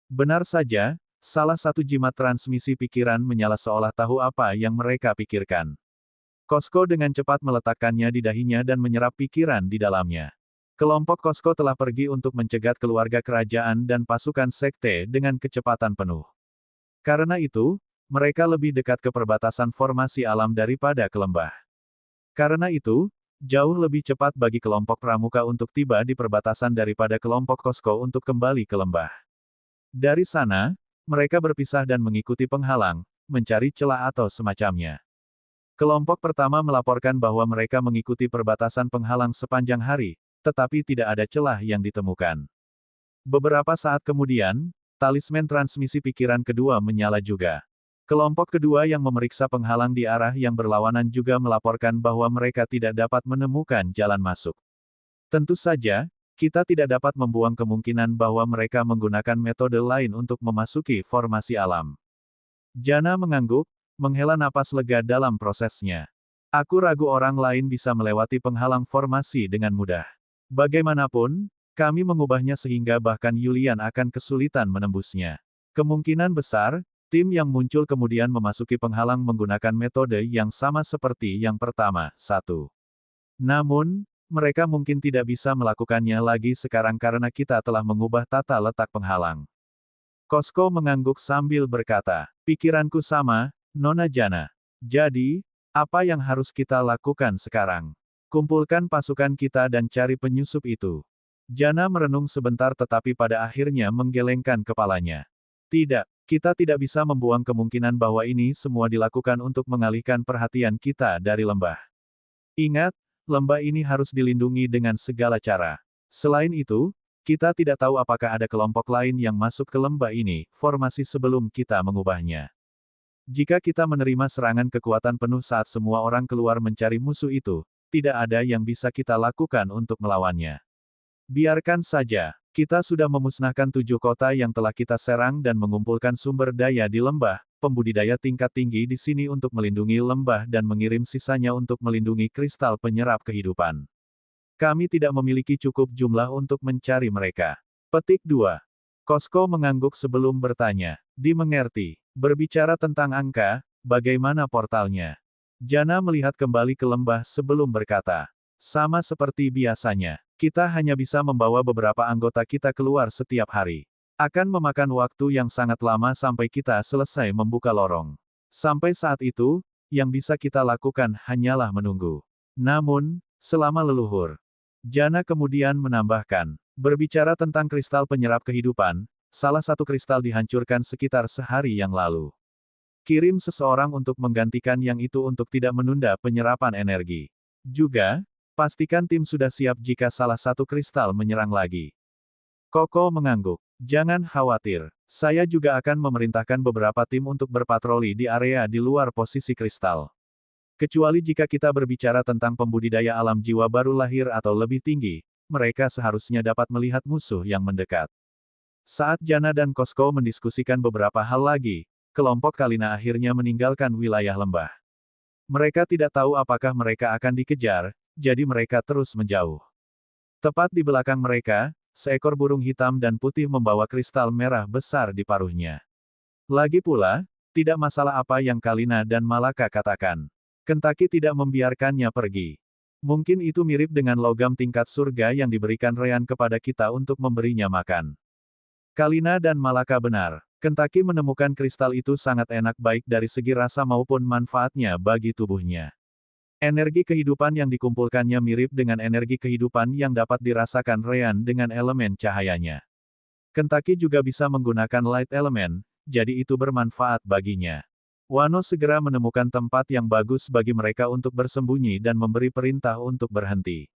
Benar saja, salah satu jimat transmisi pikiran menyala seolah tahu apa yang mereka pikirkan. Kosko dengan cepat meletakkannya di dahinya dan menyerap pikiran di dalamnya. Kelompok Kosko telah pergi untuk mencegat keluarga kerajaan dan pasukan sekte dengan kecepatan penuh. Karena itu, mereka lebih dekat ke perbatasan formasi alam daripada ke lembah. Karena itu, jauh lebih cepat bagi kelompok pramuka untuk tiba di perbatasan daripada kelompok Kosko untuk kembali ke lembah. Dari sana, mereka berpisah dan mengikuti penghalang, mencari celah atau semacamnya. Kelompok pertama melaporkan bahwa mereka mengikuti perbatasan penghalang sepanjang hari, tetapi tidak ada celah yang ditemukan. Beberapa saat kemudian, talisman transmisi pikiran kedua menyala juga. Kelompok kedua yang memeriksa penghalang di arah yang berlawanan juga melaporkan bahwa mereka tidak dapat menemukan jalan masuk. Tentu saja, kita tidak dapat membuang kemungkinan bahwa mereka menggunakan metode lain untuk memasuki formasi alam. Jana mengangguk, menghela napas lega dalam prosesnya. Aku ragu orang lain bisa melewati penghalang formasi dengan mudah. Bagaimanapun, kami mengubahnya sehingga bahkan Yulian akan kesulitan menembusnya. Kemungkinan besar, tim yang muncul kemudian memasuki penghalang menggunakan metode yang sama seperti yang pertama, satu. Namun, mereka mungkin tidak bisa melakukannya lagi sekarang karena kita telah mengubah tata letak penghalang. Kosko mengangguk sambil berkata, "Pikiranku sama, Nona Jana. Jadi, apa yang harus kita lakukan sekarang? Kumpulkan pasukan kita dan cari penyusup itu." Jana merenung sebentar tetapi pada akhirnya menggelengkan kepalanya. "Tidak, kita tidak bisa membuang kemungkinan bahwa ini semua dilakukan untuk mengalihkan perhatian kita dari lembah. Ingat, lembah ini harus dilindungi dengan segala cara. Selain itu, kita tidak tahu apakah ada kelompok lain yang masuk ke lembah ini, formasi sebelum kita mengubahnya. Jika kita menerima serangan kekuatan penuh saat semua orang keluar mencari musuh itu, tidak ada yang bisa kita lakukan untuk melawannya. Biarkan saja, kita sudah memusnahkan 7 kota yang telah kita serang dan mengumpulkan sumber daya di lembah, pembudidaya tingkat tinggi di sini untuk melindungi lembah dan mengirim sisanya untuk melindungi kristal penyerap kehidupan. Kami tidak memiliki cukup jumlah untuk mencari mereka." Petik 2. Kosko mengangguk sebelum bertanya, "Dimengerti. Berbicara tentang angka, bagaimana portalnya?" Jana melihat kembali ke lembah sebelum berkata, "Sama seperti biasanya. Kita hanya bisa membawa beberapa anggota kita keluar setiap hari. Akan memakan waktu yang sangat lama sampai kita selesai membuka lorong. Sampai saat itu, yang bisa kita lakukan hanyalah menunggu. Namun, selama leluhur." Jana kemudian menambahkan, "Berbicara tentang kristal penyerap kehidupan, salah satu kristal dihancurkan sekitar sehari yang lalu. Kirim seseorang untuk menggantikan yang itu untuk tidak menunda penyerapan energi. Juga, pastikan tim sudah siap jika salah satu kristal menyerang lagi." Koko mengangguk. "Jangan khawatir. Saya juga akan memerintahkan beberapa tim untuk berpatroli di area di luar posisi kristal. Kecuali jika kita berbicara tentang pembudidaya alam jiwa baru lahir atau lebih tinggi, mereka seharusnya dapat melihat musuh yang mendekat." Saat Jana dan Kosko mendiskusikan beberapa hal lagi, kelompok Kalina akhirnya meninggalkan wilayah lembah. Mereka tidak tahu apakah mereka akan dikejar, jadi mereka terus menjauh. Tepat di belakang mereka, seekor burung hitam dan putih membawa kristal merah besar di paruhnya. Lagi pula, tidak masalah apa yang Kalina dan Malaka katakan. Kentaki tidak membiarkannya pergi. Mungkin itu mirip dengan logam tingkat surga yang diberikan Rean kepada kita untuk memberinya makan. Kalina dan Malaka benar. Kentaki menemukan kristal itu sangat enak baik dari segi rasa maupun manfaatnya bagi tubuhnya. Energi kehidupan yang dikumpulkannya mirip dengan energi kehidupan yang dapat dirasakan Rean dengan elemen cahayanya. Kentaki juga bisa menggunakan light element, jadi itu bermanfaat baginya. Wano segera menemukan tempat yang bagus bagi mereka untuk bersembunyi dan memberi perintah untuk berhenti.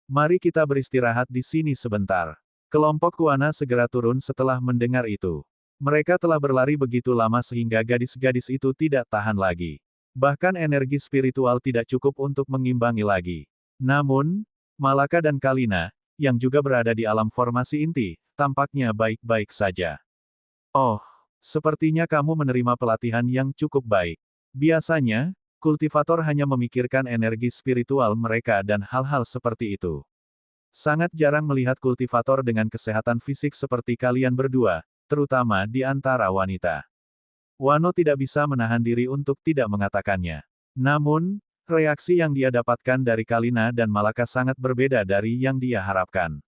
Mari kita beristirahat di sini sebentar. Kelompok Kuana segera turun setelah mendengar itu. Mereka telah berlari begitu lama sehingga gadis-gadis itu tidak tahan lagi. Bahkan energi spiritual tidak cukup untuk mengimbangi lagi. Namun, Malaka dan Kalina, yang juga berada di alam formasi inti, tampaknya baik-baik saja. Oh, sepertinya kamu menerima pelatihan yang cukup baik. Biasanya, kultivator hanya memikirkan energi spiritual mereka dan hal-hal seperti itu. Sangat jarang melihat kultivator dengan kesehatan fisik seperti kalian berdua, terutama di antara wanita. Wano tidak bisa menahan diri untuk tidak mengatakannya. Namun, reaksi yang dia dapatkan dari Kalina dan Malaka sangat berbeda dari yang dia harapkan.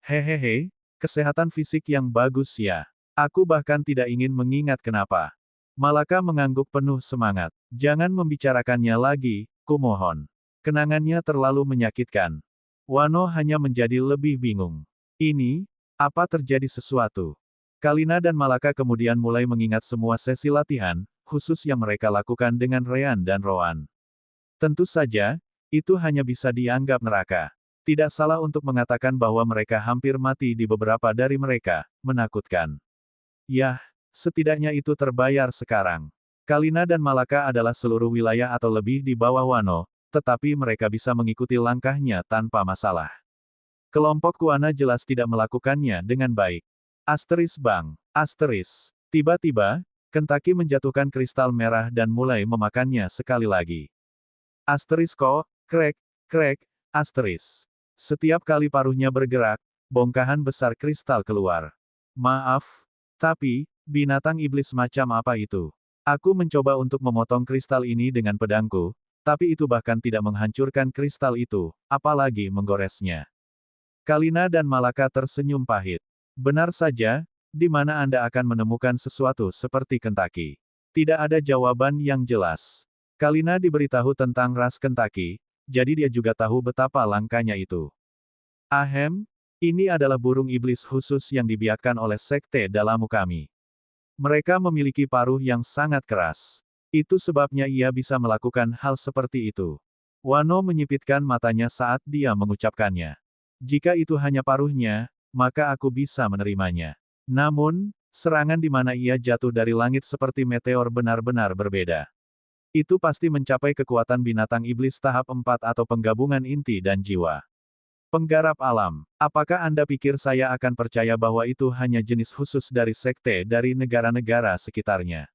Hehehe, kesehatan fisik yang bagus ya. Aku bahkan tidak ingin mengingat kenapa. Malaka mengangguk penuh semangat. Jangan membicarakannya lagi, kumohon. Kenangannya terlalu menyakitkan. Wano hanya menjadi lebih bingung. Ini, apa terjadi sesuatu? Kalina dan Malaka kemudian mulai mengingat semua sesi latihan, khusus yang mereka lakukan dengan Rean dan Roan. Tentu saja, itu hanya bisa dianggap neraka. Tidak salah untuk mengatakan bahwa mereka hampir mati di beberapa dari mereka, menakutkan. Yah, setidaknya itu terbayar sekarang. Kalina dan Malaka adalah seluruh wilayah atau lebih di bawah Wano, tetapi mereka bisa mengikuti langkahnya tanpa masalah. Kelompok Kuana jelas tidak melakukannya dengan baik. Asteris bang, asteris. Tiba-tiba, Kentaki menjatuhkan kristal merah dan mulai memakannya sekali lagi. Asteris kok, krek, krek, asteris. Setiap kali paruhnya bergerak, bongkahan besar kristal keluar. Maaf, tapi, binatang iblis macam apa itu? Aku mencoba untuk memotong kristal ini dengan pedangku, tapi itu bahkan tidak menghancurkan kristal itu, apalagi menggoresnya. Kalina dan Malaka tersenyum pahit. Benar saja, di mana Anda akan menemukan sesuatu seperti Kentaki? Tidak ada jawaban yang jelas. Kalina diberitahu tentang ras Kentaki, jadi dia juga tahu betapa langkanya itu. Ahem, ini adalah burung iblis khusus yang dibiarkan oleh Sekte Dalamu kami. Mereka memiliki paruh yang sangat keras. Itu sebabnya ia bisa melakukan hal seperti itu. Wano menyipitkan matanya saat dia mengucapkannya. Jika itu hanya paruhnya, maka aku bisa menerimanya. Namun, serangan di mana ia jatuh dari langit seperti meteor benar-benar berbeda. Itu pasti mencapai kekuatan binatang iblis tahap 4 atau penggabungan inti dan jiwa. Penggarap alam, apakah Anda pikir saya akan percaya bahwa itu hanya jenis khusus dari sekte dari negara-negara sekitarnya?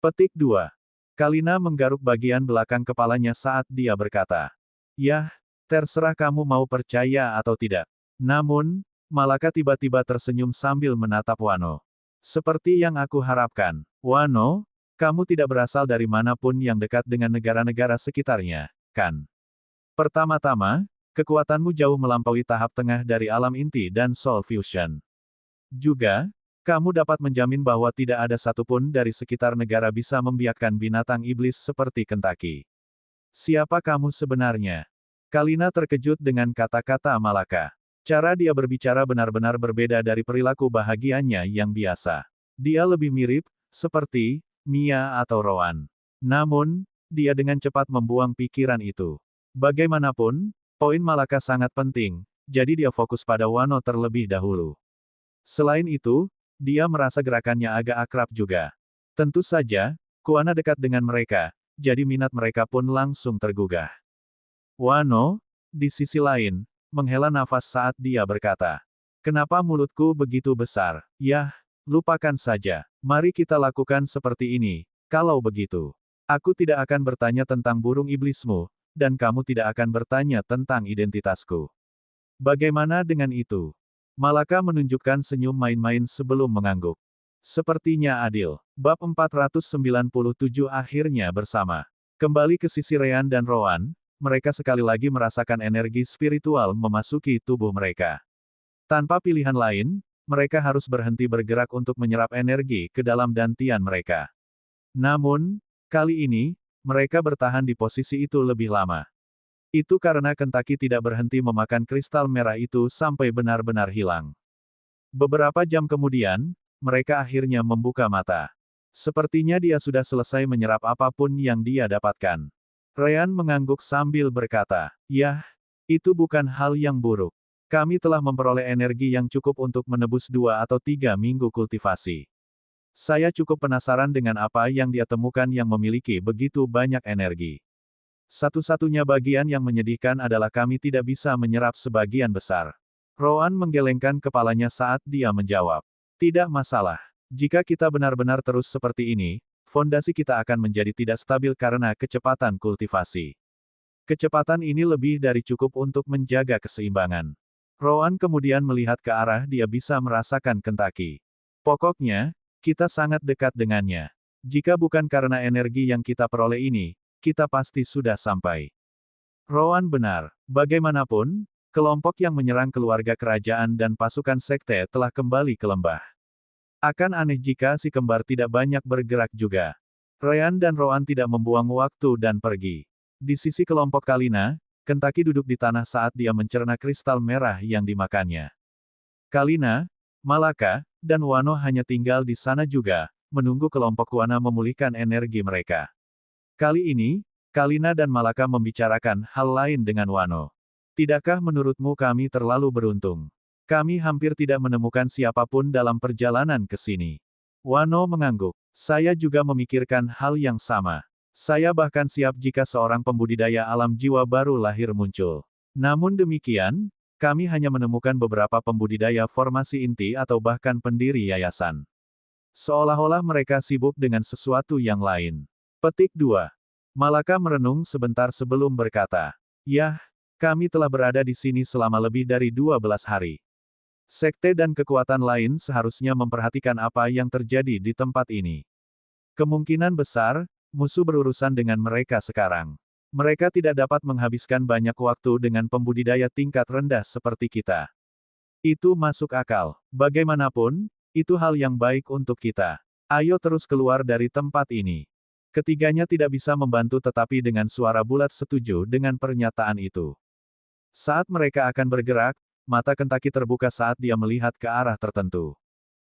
Petik 2. Kalina menggaruk bagian belakang kepalanya saat dia berkata, "Yah, terserah kamu mau percaya atau tidak." Namun, Malaka tiba-tiba tersenyum sambil menatap Wano. Seperti yang aku harapkan, Wano, kamu tidak berasal dari manapun yang dekat dengan negara-negara sekitarnya, kan? Pertama-tama, kekuatanmu jauh melampaui tahap tengah dari alam inti dan soul fusion. Juga, kamu dapat menjamin bahwa tidak ada satupun dari sekitar negara bisa membiakkan binatang iblis seperti Kentaki. Siapa kamu sebenarnya? Kalina terkejut dengan kata-kata Malaka. Cara dia berbicara benar-benar berbeda dari perilaku bahagianya yang biasa. Dia lebih mirip, seperti, Mia atau Roan. Namun, dia dengan cepat membuang pikiran itu. Bagaimanapun, poin Malaka sangat penting, jadi dia fokus pada Wano terlebih dahulu. Selain itu, dia merasa gerakannya agak akrab juga. Tentu saja, Kuana dekat dengan mereka, jadi minat mereka pun langsung tergugah. Wano, di sisi lain, menghela nafas saat dia berkata, "Kenapa mulutku begitu besar? Yah, lupakan saja. Mari kita lakukan seperti ini, kalau begitu. Aku tidak akan bertanya tentang burung iblismu, dan kamu tidak akan bertanya tentang identitasku. Bagaimana dengan itu?" Malaka menunjukkan senyum main-main sebelum mengangguk. Sepertinya adil. Bab 497 akhirnya bersama. Kembali ke sisi Rean dan Roan, mereka sekali lagi merasakan energi spiritual memasuki tubuh mereka. Tanpa pilihan lain, mereka harus berhenti bergerak untuk menyerap energi ke dalam dantian mereka. Namun, kali ini, mereka bertahan di posisi itu lebih lama. Itu karena Kentaki tidak berhenti memakan kristal merah itu sampai benar-benar hilang. Beberapa jam kemudian, mereka akhirnya membuka mata. Sepertinya dia sudah selesai menyerap apapun yang dia dapatkan. Ryan mengangguk sambil berkata, "Yah, itu bukan hal yang buruk. Kami telah memperoleh energi yang cukup untuk menebus 2 atau 3 minggu kultivasi. Saya cukup penasaran dengan apa yang dia temukan yang memiliki begitu banyak energi. Satu-satunya bagian yang menyedihkan adalah kami tidak bisa menyerap sebagian besar." Rowan menggelengkan kepalanya saat dia menjawab. "Tidak masalah. Jika kita benar-benar terus seperti ini, fondasi kita akan menjadi tidak stabil karena kecepatan kultivasi. Kecepatan ini lebih dari cukup untuk menjaga keseimbangan." Rowan kemudian melihat ke arah dia bisa merasakan Kentucky. "Pokoknya, kita sangat dekat dengannya. Jika bukan karena energi yang kita peroleh ini, kita pasti sudah sampai." Rowan benar. Bagaimanapun, kelompok yang menyerang keluarga kerajaan dan pasukan sekte telah kembali ke lembah. Akan aneh jika si kembar tidak banyak bergerak juga. Ryan dan Rowan tidak membuang waktu dan pergi. Di sisi kelompok Kalina, Kentucky duduk di tanah saat dia mencerna kristal merah yang dimakannya. Kalina, Malaka, dan Wano hanya tinggal di sana juga, menunggu kelompok Kuana memulihkan energi mereka. Kali ini, Kalina dan Malaka membicarakan hal lain dengan Wano. "Tidakkah menurutmu kami terlalu beruntung? Kami hampir tidak menemukan siapapun dalam perjalanan ke sini." Wano mengangguk. "Saya juga memikirkan hal yang sama. Saya bahkan siap jika seorang pembudidaya alam jiwa baru lahir muncul. Namun demikian, kami hanya menemukan beberapa pembudidaya formasi inti atau bahkan pendiri yayasan. Seolah-olah mereka sibuk dengan sesuatu yang lain." Petik 2. Malaka merenung sebentar sebelum berkata, "Yah, kami telah berada di sini selama lebih dari 12 hari. Sekte dan kekuatan lain seharusnya memperhatikan apa yang terjadi di tempat ini. Kemungkinan besar, musuh berurusan dengan mereka sekarang. Mereka tidak dapat menghabiskan banyak waktu dengan pembudidaya tingkat rendah seperti kita. Itu masuk akal. Bagaimanapun, itu hal yang baik untuk kita. Ayo terus keluar dari tempat ini." Ketiganya tidak bisa membantu tetapi dengan suara bulat setuju dengan pernyataan itu. Saat mereka akan bergerak, mata Kentucky terbuka saat dia melihat ke arah tertentu.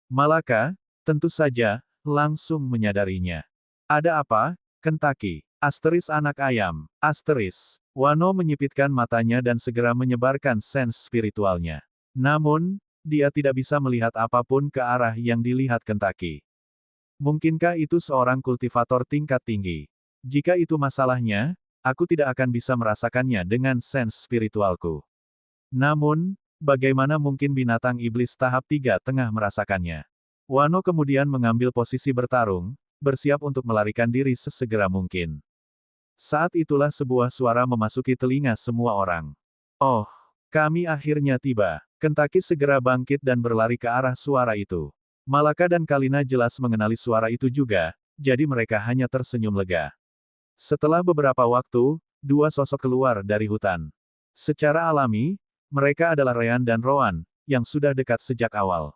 Malaka, tentu saja, langsung menyadarinya. "Ada apa, Kentucky?" Asteris anak ayam. Asteris. Wano menyipitkan matanya dan segera menyebarkan sense spiritualnya. Namun, dia tidak bisa melihat apapun ke arah yang dilihat Kentucky. Mungkinkah itu seorang kultivator tingkat tinggi? Jika itu masalahnya, aku tidak akan bisa merasakannya dengan sense spiritualku. Namun, bagaimana mungkin binatang iblis tahap 3 tengah merasakannya? Wano kemudian mengambil posisi bertarung, bersiap untuk melarikan diri sesegera mungkin. Saat itulah sebuah suara memasuki telinga semua orang. "Oh, kami akhirnya tiba." Kentucky segera bangkit dan berlari ke arah suara itu. Malaka dan Kalina jelas mengenali suara itu juga, jadi mereka hanya tersenyum lega. Setelah beberapa waktu, dua sosok keluar dari hutan. Secara alami, mereka adalah Ryan dan Rowan, yang sudah dekat sejak awal.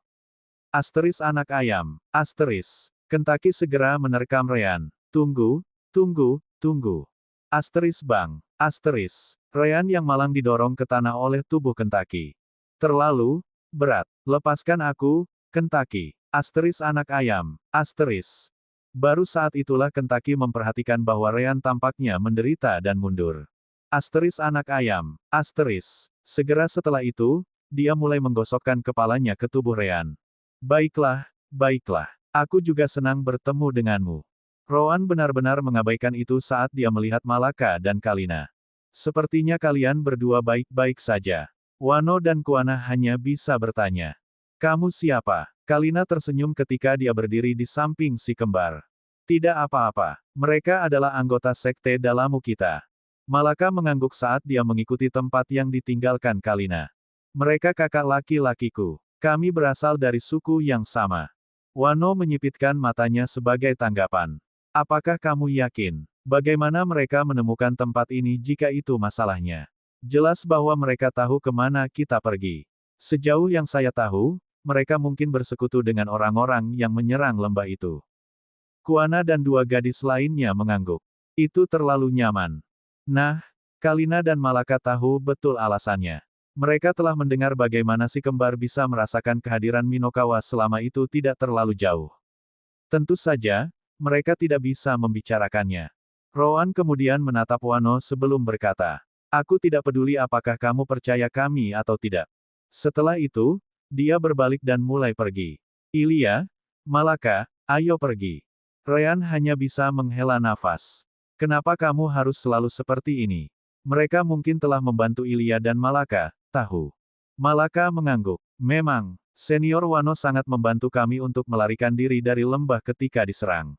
Asteris anak ayam. Asteris. Kentucky segera menerkam Ryan. "Tunggu, tunggu, tunggu. Asteris bang. Asteris." Ryan yang malang didorong ke tanah oleh tubuh Kentucky. "Terlalu berat. Lepaskan aku, Kentucky." Asteris anak ayam. Asteris. Baru saat itulah Kentucky memperhatikan bahwa Ryan tampaknya menderita dan mundur. Asteris anak ayam. Asteris. Segera setelah itu, dia mulai menggosokkan kepalanya ke tubuh Ryan. "Baiklah, baiklah. Aku juga senang bertemu denganmu." Rowan benar-benar mengabaikan itu saat dia melihat Malaka dan Kalina. "Sepertinya kalian berdua baik-baik saja." Wano dan Kuana hanya bisa bertanya. "Kamu siapa?" Kalina tersenyum ketika dia berdiri di samping si kembar. "Tidak apa-apa. Mereka adalah anggota sekte Dalamu kita." Malaka mengangguk saat dia mengikuti tempat yang ditinggalkan Kalina. "Mereka kakak laki-lakiku. Kami berasal dari suku yang sama." Wano menyipitkan matanya sebagai tanggapan. "Apakah kamu yakin? Bagaimana mereka menemukan tempat ini jika itu masalahnya? Jelas bahwa mereka tahu kemana kita pergi. Sejauh yang saya tahu, mereka mungkin bersekutu dengan orang-orang yang menyerang lembah itu." Kuana dan dua gadis lainnya mengangguk. "Itu terlalu nyaman." Nah, Kalina dan Malaka tahu betul alasannya. Mereka telah mendengar bagaimana si kembar bisa merasakan kehadiran Minokawa selama itu tidak terlalu jauh. Tentu saja, mereka tidak bisa membicarakannya. Rowan kemudian menatap Wano sebelum berkata, "Aku tidak peduli apakah kamu percaya kami atau tidak." Setelah itu, dia berbalik dan mulai pergi. Ilya, Malaka, ayo pergi. Ryan hanya bisa menghela nafas. Kenapa kamu harus selalu seperti ini? Mereka mungkin telah membantu Ilya dan Malaka, tahu. Malaka mengangguk. Memang, Senior Wano sangat membantu kami untuk melarikan diri dari lembah ketika diserang.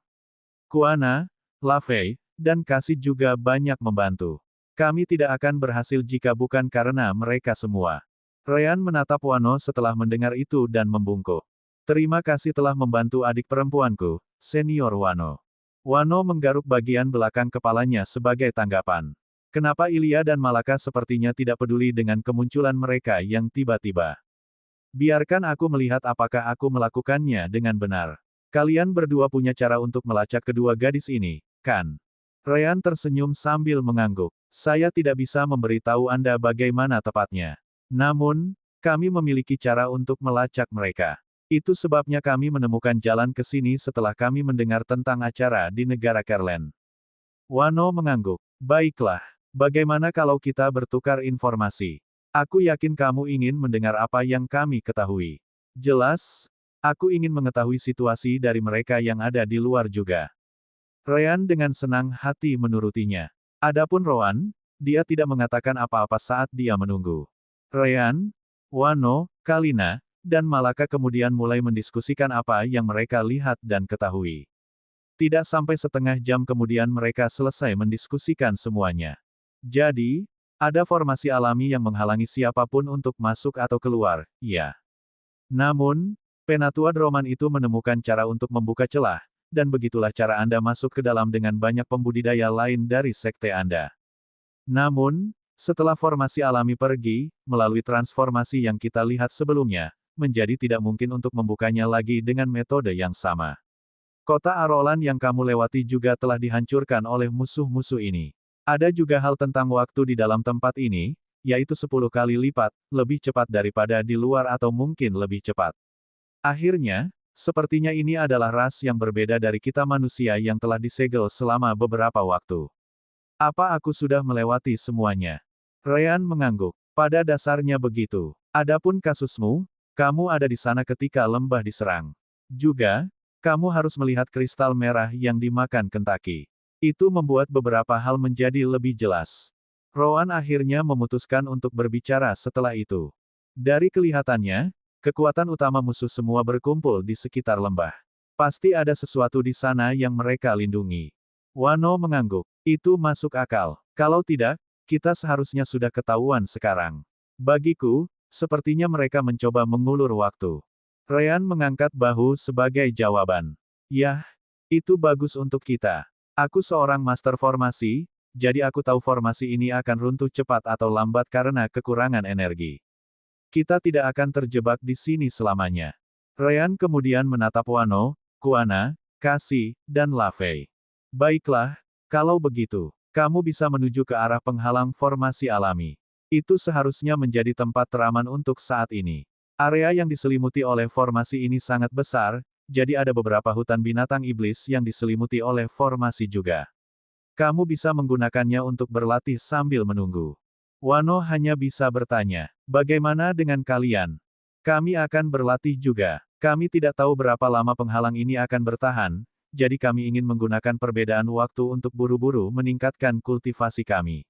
Kuana, Lafei, dan Kasih juga banyak membantu. Kami tidak akan berhasil jika bukan karena mereka semua. Ryan menatap Wano setelah mendengar itu dan membungkuk. Terima kasih telah membantu adik perempuanku, Senior Wano. Wano menggaruk bagian belakang kepalanya sebagai tanggapan. Kenapa Ilya dan Malaka sepertinya tidak peduli dengan kemunculan mereka yang tiba-tiba? Biarkan aku melihat apakah aku melakukannya dengan benar. Kalian berdua punya cara untuk melacak kedua gadis ini, kan? Ryan tersenyum sambil mengangguk. Saya tidak bisa memberitahu Anda bagaimana tepatnya. Namun, kami memiliki cara untuk melacak mereka. Itu sebabnya kami menemukan jalan ke sini setelah kami mendengar tentang acara di negara Kerlen. Wano mengangguk. Baiklah. Bagaimana kalau kita bertukar informasi? Aku yakin kamu ingin mendengar apa yang kami ketahui. Jelas, aku ingin mengetahui situasi dari mereka yang ada di luar juga. Ryan dengan senang hati menurutinya. Adapun Rowan, dia tidak mengatakan apa-apa saat dia menunggu. Ryan, Wano, Kalina, dan Malaka kemudian mulai mendiskusikan apa yang mereka lihat dan ketahui. Tidak sampai setengah jam kemudian mereka selesai mendiskusikan semuanya. Jadi, ada formasi alami yang menghalangi siapapun untuk masuk atau keluar, ya. Namun, Penatua Roman itu menemukan cara untuk membuka celah, dan begitulah cara Anda masuk ke dalam dengan banyak pembudidaya lain dari sekte Anda. Namun, setelah formasi alami pergi, melalui transformasi yang kita lihat sebelumnya, menjadi tidak mungkin untuk membukanya lagi dengan metode yang sama. Kota Arolan yang kamu lewati juga telah dihancurkan oleh musuh-musuh ini. Ada juga hal tentang waktu di dalam tempat ini, yaitu 10 kali lipat, lebih cepat daripada di luar atau mungkin lebih cepat. Akhirnya, sepertinya ini adalah ras yang berbeda dari kita manusia yang telah disegel selama beberapa waktu. Apa aku sudah melewati semuanya? Ryan mengangguk. Pada dasarnya begitu. Adapun kasusmu, kamu ada di sana ketika lembah diserang. Juga, kamu harus melihat kristal merah yang dimakan Kentucky. Itu membuat beberapa hal menjadi lebih jelas. Rowan akhirnya memutuskan untuk berbicara setelah itu. Dari kelihatannya, kekuatan utama musuh semua berkumpul di sekitar lembah. Pasti ada sesuatu di sana yang mereka lindungi. Wano mengangguk. Itu masuk akal. Kalau tidak, kita seharusnya sudah ketahuan sekarang. Bagiku, sepertinya mereka mencoba mengulur waktu. Ryan mengangkat bahu sebagai jawaban. Yah, itu bagus untuk kita. Aku seorang master formasi, jadi aku tahu formasi ini akan runtuh cepat atau lambat karena kekurangan energi. Kita tidak akan terjebak di sini selamanya. Ryan kemudian menatap Wano, Kuana, Kasih, dan Lafei. Baiklah, kalau begitu, kamu bisa menuju ke arah penghalang formasi alami. Itu seharusnya menjadi tempat teraman untuk saat ini. Area yang diselimuti oleh formasi ini sangat besar, jadi ada beberapa hutan binatang iblis yang diselimuti oleh formasi juga. Kamu bisa menggunakannya untuk berlatih sambil menunggu. Wano hanya bisa bertanya, bagaimana dengan kalian? Kami akan berlatih juga. Kami tidak tahu berapa lama penghalang ini akan bertahan, jadi kami ingin menggunakan perbedaan waktu untuk buru-buru meningkatkan kultivasi kami.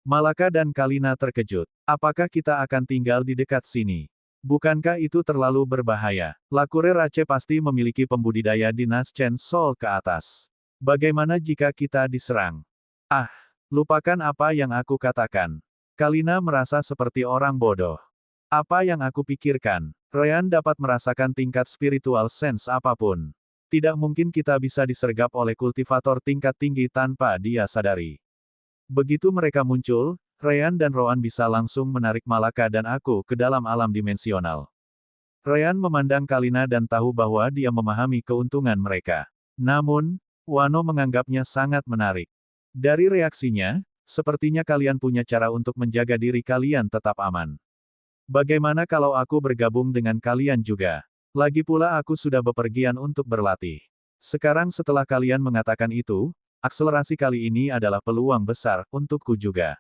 Malaka dan Kalina terkejut. Apakah kita akan tinggal di dekat sini? Bukankah itu terlalu berbahaya? Lakure Rache pasti memiliki pembudidaya di Naschen Sol ke atas. Bagaimana jika kita diserang? Ah, lupakan apa yang aku katakan. Kalina merasa seperti orang bodoh. Apa yang aku pikirkan? Ryan dapat merasakan tingkat spiritual sense apapun. Tidak mungkin kita bisa disergap oleh kultivator tingkat tinggi tanpa dia sadari. Begitu mereka muncul, Ryan dan Rowan bisa langsung menarik Malaka dan aku ke dalam alam dimensional. Ryan memandang Kalina dan tahu bahwa dia memahami keuntungan mereka. Namun, Wano menganggapnya sangat menarik. Dari reaksinya, sepertinya kalian punya cara untuk menjaga diri kalian tetap aman. Bagaimana kalau aku bergabung dengan kalian juga? Lagi pula aku sudah bepergian untuk berlatih. Sekarang setelah kalian mengatakan itu, akselerasi kali ini adalah peluang besar untukku juga.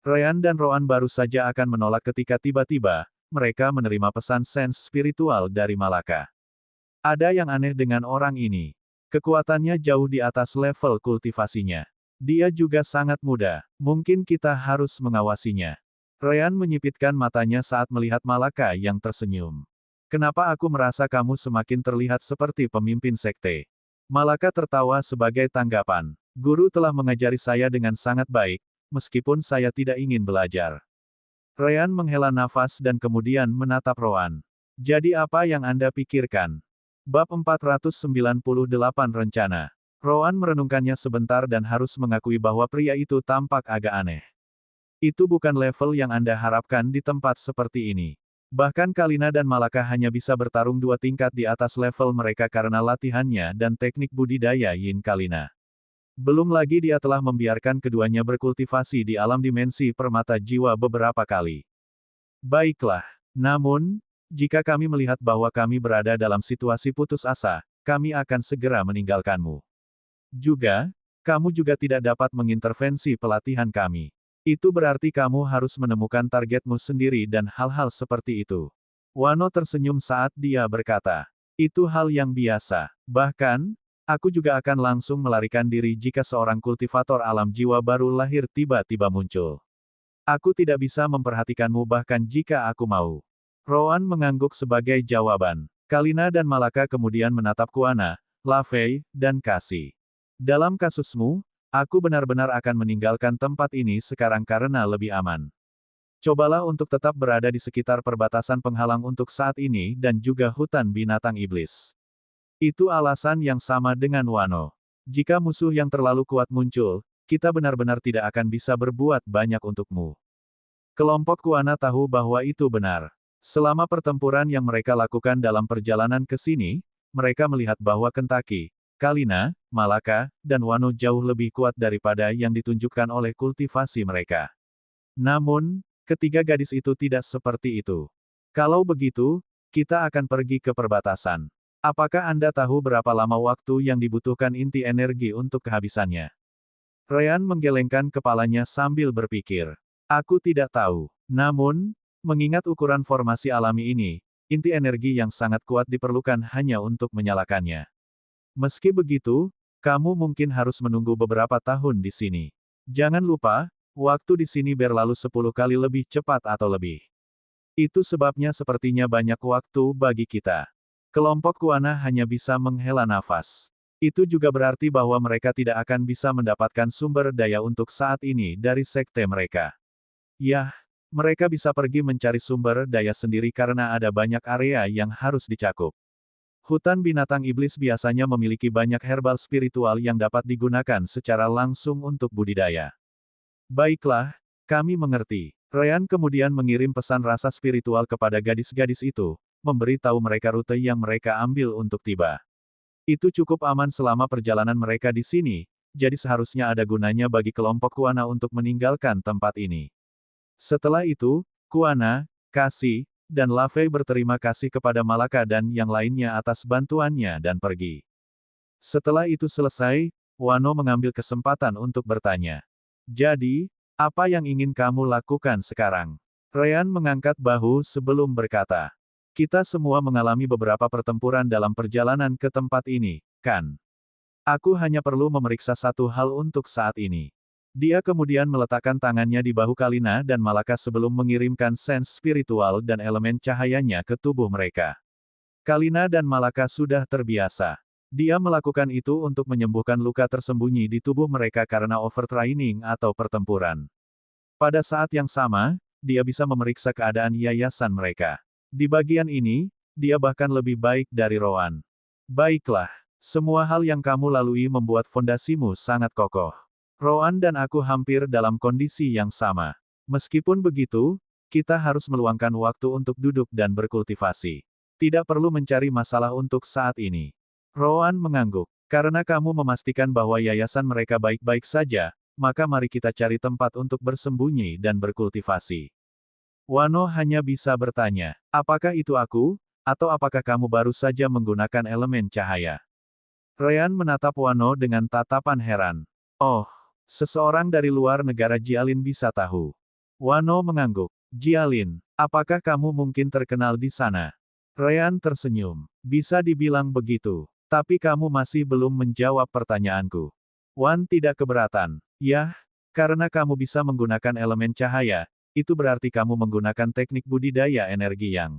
Ryan dan Roan baru saja akan menolak ketika tiba-tiba, mereka menerima pesan sense spiritual dari Malaka. Ada yang aneh dengan orang ini. Kekuatannya jauh di atas level kultivasinya. Dia juga sangat muda, mungkin kita harus mengawasinya. Ryan menyipitkan matanya saat melihat Malaka yang tersenyum. Kenapa aku merasa kamu semakin terlihat seperti pemimpin sekte? Malaka tertawa sebagai tanggapan. Guru telah mengajari saya dengan sangat baik, meskipun saya tidak ingin belajar. Ryan menghela nafas dan kemudian menatap Roan. Jadi apa yang Anda pikirkan? Bab 498 Rencana. Roan merenungkannya sebentar dan harus mengakui bahwa pria itu tampak agak aneh. Itu bukan level yang Anda harapkan di tempat seperti ini. Bahkan Kalina dan Malaka hanya bisa bertarung 2 tingkat di atas level mereka karena latihannya dan teknik budidaya Yin Kalina. Belum lagi dia telah membiarkan keduanya berkultivasi di alam dimensi permata jiwa beberapa kali. Baiklah. Namun, jika kami melihat bahwa kami berada dalam situasi putus asa, kami akan segera meninggalkanmu. Juga, kamu juga tidak dapat mengintervensi pelatihan kami. Itu berarti kamu harus menemukan targetmu sendiri dan hal-hal seperti itu. Wano tersenyum saat dia berkata, itu hal yang biasa. Bahkan, aku juga akan langsung melarikan diri jika seorang kultivator alam jiwa baru lahir tiba-tiba muncul. Aku tidak bisa memperhatikanmu bahkan jika aku mau. Roan mengangguk sebagai jawaban. Kalina dan Malaka kemudian menatap Kuana, Lafei, dan Kasi. Dalam kasusmu, aku benar-benar akan meninggalkan tempat ini sekarang karena lebih aman. Cobalah untuk tetap berada di sekitar perbatasan penghalang untuk saat ini dan juga hutan binatang iblis. Itu alasan yang sama dengan Wano. Jika musuh yang terlalu kuat muncul, kita benar-benar tidak akan bisa berbuat banyak untukmu. Kelompok Kuana tahu bahwa itu benar. Selama pertempuran yang mereka lakukan dalam perjalanan ke sini, mereka melihat bahwa Kentucky, Kalina, Malaka, dan Wano jauh lebih kuat daripada yang ditunjukkan oleh kultivasi mereka. Namun, ketiga gadis itu tidak seperti itu. Kalau begitu, kita akan pergi ke perbatasan. Apakah Anda tahu berapa lama waktu yang dibutuhkan inti energi untuk kehabisannya? Ryan menggelengkan kepalanya sambil berpikir. Aku tidak tahu. Namun, mengingat ukuran formasi alami ini, inti energi yang sangat kuat diperlukan hanya untuk menyalakannya. Meski begitu, kamu mungkin harus menunggu beberapa tahun di sini. Jangan lupa, waktu di sini berlalu 10 kali lebih cepat atau lebih. Itu sebabnya sepertinya banyak waktu bagi kita. Kelompok Kuana hanya bisa menghela nafas. Itu juga berarti bahwa mereka tidak akan bisa mendapatkan sumber daya untuk saat ini dari sekte mereka. Yah, mereka bisa pergi mencari sumber daya sendiri karena ada banyak area yang harus dicakup. Hutan binatang iblis biasanya memiliki banyak herbal spiritual yang dapat digunakan secara langsung untuk budidaya. Baiklah, kami mengerti. Ryan kemudian mengirim pesan rasa spiritual kepada gadis-gadis itu, memberi tahu mereka rute yang mereka ambil untuk tiba. Itu cukup aman selama perjalanan mereka di sini, jadi seharusnya ada gunanya bagi kelompok Kuana untuk meninggalkan tempat ini. Setelah itu, Kuana, Kasi, dan Lafei berterima kasih kepada Malaka dan yang lainnya atas bantuannya dan pergi. Setelah itu selesai, Wano mengambil kesempatan untuk bertanya. Jadi, apa yang ingin kamu lakukan sekarang? Ryan mengangkat bahu sebelum berkata. Kita semua mengalami beberapa pertempuran dalam perjalanan ke tempat ini, kan? Aku hanya perlu memeriksa satu hal untuk saat ini. Dia kemudian meletakkan tangannya di bahu Kalina dan Malaka sebelum mengirimkan sense spiritual dan elemen cahayanya ke tubuh mereka. Kalina dan Malaka sudah terbiasa. Dia melakukan itu untuk menyembuhkan luka tersembunyi di tubuh mereka karena overtraining atau pertempuran. Pada saat yang sama, dia bisa memeriksa keadaan yayasan mereka. Di bagian ini, dia bahkan lebih baik dari Roan. Baiklah, semua hal yang kamu lalui membuat fondasimu sangat kokoh. Roan dan aku hampir dalam kondisi yang sama. Meskipun begitu, kita harus meluangkan waktu untuk duduk dan berkultivasi. Tidak perlu mencari masalah untuk saat ini. Roan mengangguk. Karena kamu memastikan bahwa yayasan mereka baik-baik saja, maka mari kita cari tempat untuk bersembunyi dan berkultivasi. Wano hanya bisa bertanya, apakah itu aku, atau apakah kamu baru saja menggunakan elemen cahaya? Ryan menatap Wano dengan tatapan heran. Oh, seseorang dari luar negara Jialin bisa tahu. Wano mengangguk. Jialin, apakah kamu mungkin terkenal di sana? Ryan tersenyum. Bisa dibilang begitu. Tapi kamu masih belum menjawab pertanyaanku. Wan tidak keberatan. Yah, karena kamu bisa menggunakan elemen cahaya, itu berarti kamu menggunakan teknik budidaya energi yang.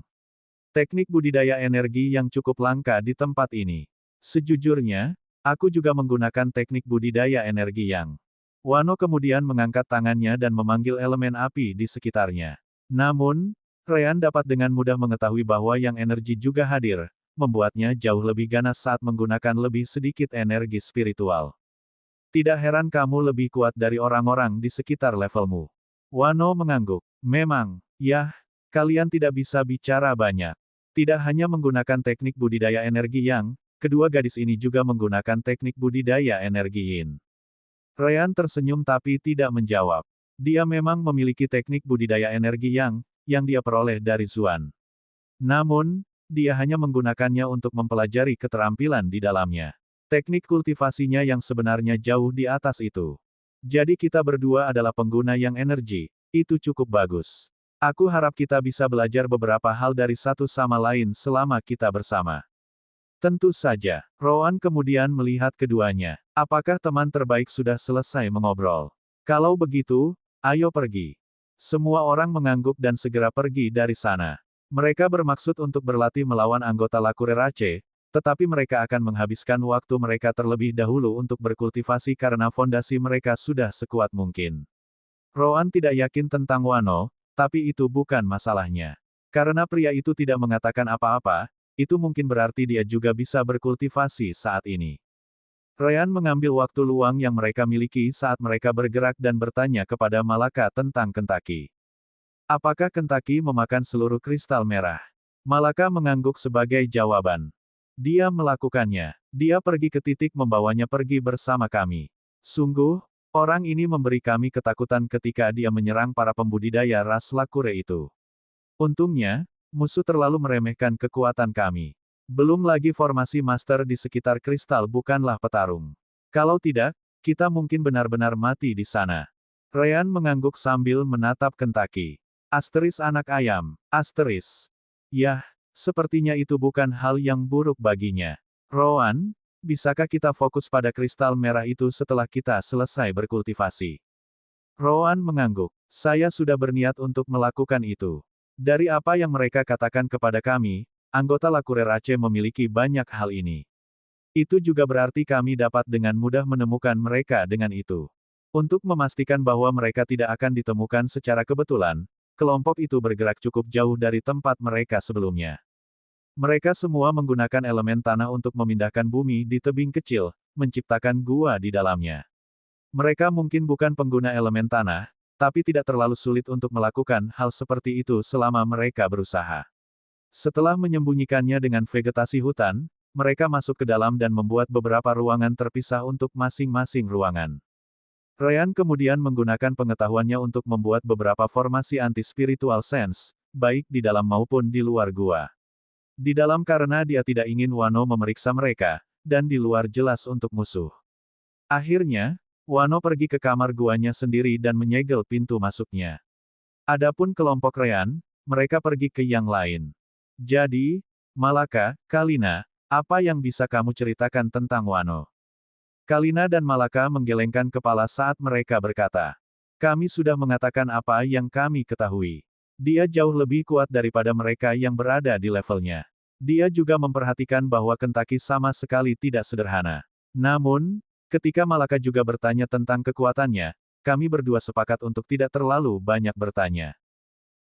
Teknik budidaya energi yang cukup langka di tempat ini. Sejujurnya, aku juga menggunakan teknik budidaya energi yang. Wano kemudian mengangkat tangannya dan memanggil elemen api di sekitarnya. Namun, Ryan dapat dengan mudah mengetahui bahwa yang energi juga hadir, membuatnya jauh lebih ganas saat menggunakan lebih sedikit energi spiritual. Tidak heran kamu lebih kuat dari orang-orang di sekitar levelmu. Wano mengangguk. Memang, yah, kalian tidak bisa bicara banyak. Tidak hanya menggunakan teknik budidaya energi yang, kedua gadis ini juga menggunakan teknik budidaya energi yin. Ryan tersenyum tapi tidak menjawab. Dia memang memiliki teknik budidaya energi yang dia peroleh dari Zuan. Namun, dia hanya menggunakannya untuk mempelajari keterampilan di dalamnya. Teknik kultivasinya yang sebenarnya jauh di atas itu. Jadi kita berdua adalah pengguna yang energi, itu cukup bagus. Aku harap kita bisa belajar beberapa hal dari satu sama lain selama kita bersama. Tentu saja. Rowan kemudian melihat keduanya. Apakah teman terbaik sudah selesai mengobrol? Kalau begitu, ayo pergi. Semua orang mengangguk dan segera pergi dari sana. Mereka bermaksud untuk berlatih melawan anggota Lakurerace, tetapi mereka akan menghabiskan waktu mereka terlebih dahulu untuk berkultivasi karena fondasi mereka sudah sekuat mungkin. Rowan tidak yakin tentang Wano, tapi itu bukan masalahnya. Karena pria itu tidak mengatakan apa-apa, itu mungkin berarti dia juga bisa berkultivasi saat ini. Ryan mengambil waktu luang yang mereka miliki saat mereka bergerak dan bertanya kepada Malaka tentang Kentucky. Apakah Kentucky memakan seluruh kristal merah? Malaka mengangguk sebagai jawaban. Dia melakukannya. Dia pergi ke titik membawanya pergi bersama kami. Sungguh, orang ini memberi kami ketakutan ketika dia menyerang para pembudidaya ras Lakure itu. Untungnya, musuh terlalu meremehkan kekuatan kami. Belum lagi formasi master di sekitar kristal bukanlah petarung. Kalau tidak, kita mungkin benar-benar mati di sana. Ryan mengangguk sambil menatap Kentucky. Asteris anak ayam, asteris. Yah, sepertinya itu bukan hal yang buruk baginya. Rowan, bisakah kita fokus pada kristal merah itu setelah kita selesai berkultivasi? Rowan mengangguk. Saya sudah berniat untuk melakukan itu. Dari apa yang mereka katakan kepada kami, anggota Lakurerace memiliki banyak hal ini. Itu juga berarti kami dapat dengan mudah menemukan mereka dengan itu. Untuk memastikan bahwa mereka tidak akan ditemukan secara kebetulan, kelompok itu bergerak cukup jauh dari tempat mereka sebelumnya. Mereka semua menggunakan elemen tanah untuk memindahkan bumi di tebing kecil, menciptakan gua di dalamnya. Mereka mungkin bukan pengguna elemen tanah, tapi tidak terlalu sulit untuk melakukan hal seperti itu selama mereka berusaha. Setelah menyembunyikannya dengan vegetasi hutan, mereka masuk ke dalam dan membuat beberapa ruangan terpisah untuk masing-masing ruangan. Ryan kemudian menggunakan pengetahuannya untuk membuat beberapa formasi anti-spiritual sense, baik di dalam maupun di luar gua. Di dalam karena dia tidak ingin Wano memeriksa mereka, dan di luar jelas untuk musuh. Akhirnya, Wano pergi ke kamar guanya sendiri dan menyegel pintu masuknya. Adapun kelompok Ryan, mereka pergi ke yang lain. Jadi, Malaka, Kalina, apa yang bisa kamu ceritakan tentang Wano? Kalina dan Malaka menggelengkan kepala saat mereka berkata, kami sudah mengatakan apa yang kami ketahui. Dia jauh lebih kuat daripada mereka yang berada di levelnya. Dia juga memperhatikan bahwa Kentucky sama sekali tidak sederhana. Namun, ketika Malaka juga bertanya tentang kekuatannya, kami berdua sepakat untuk tidak terlalu banyak bertanya.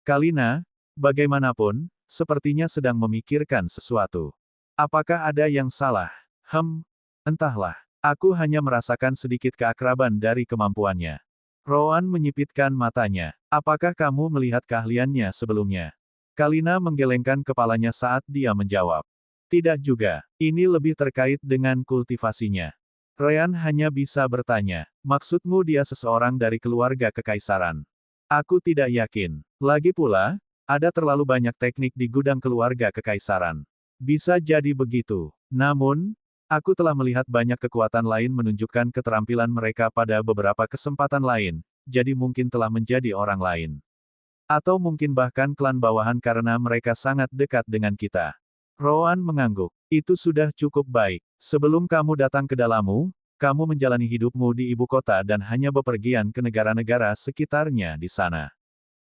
Kalina, bagaimanapun, sepertinya sedang memikirkan sesuatu. Apakah ada yang salah? Entahlah. Aku hanya merasakan sedikit keakraban dari kemampuannya. Rowan menyipitkan matanya. Apakah kamu melihat keahliannya sebelumnya? Kalina menggelengkan kepalanya saat dia menjawab. Tidak juga. Ini lebih terkait dengan kultivasinya. Ryan hanya bisa bertanya. Maksudmu dia seseorang dari keluarga kekaisaran? Aku tidak yakin. Lagi pula, ada terlalu banyak teknik di gudang keluarga kekaisaran. Bisa jadi begitu. Namun, Aku telah melihat banyak kekuatan lain menunjukkan keterampilan mereka pada beberapa kesempatan lain, jadi mungkin telah menjadi orang lain. Atau mungkin bahkan klan bawahan karena mereka sangat dekat dengan kita. Rowan mengangguk. Itu sudah cukup baik. Sebelum kamu datang ke dalammu, kamu menjalani hidupmu di ibu kota dan hanya bepergian ke negara-negara sekitarnya di sana.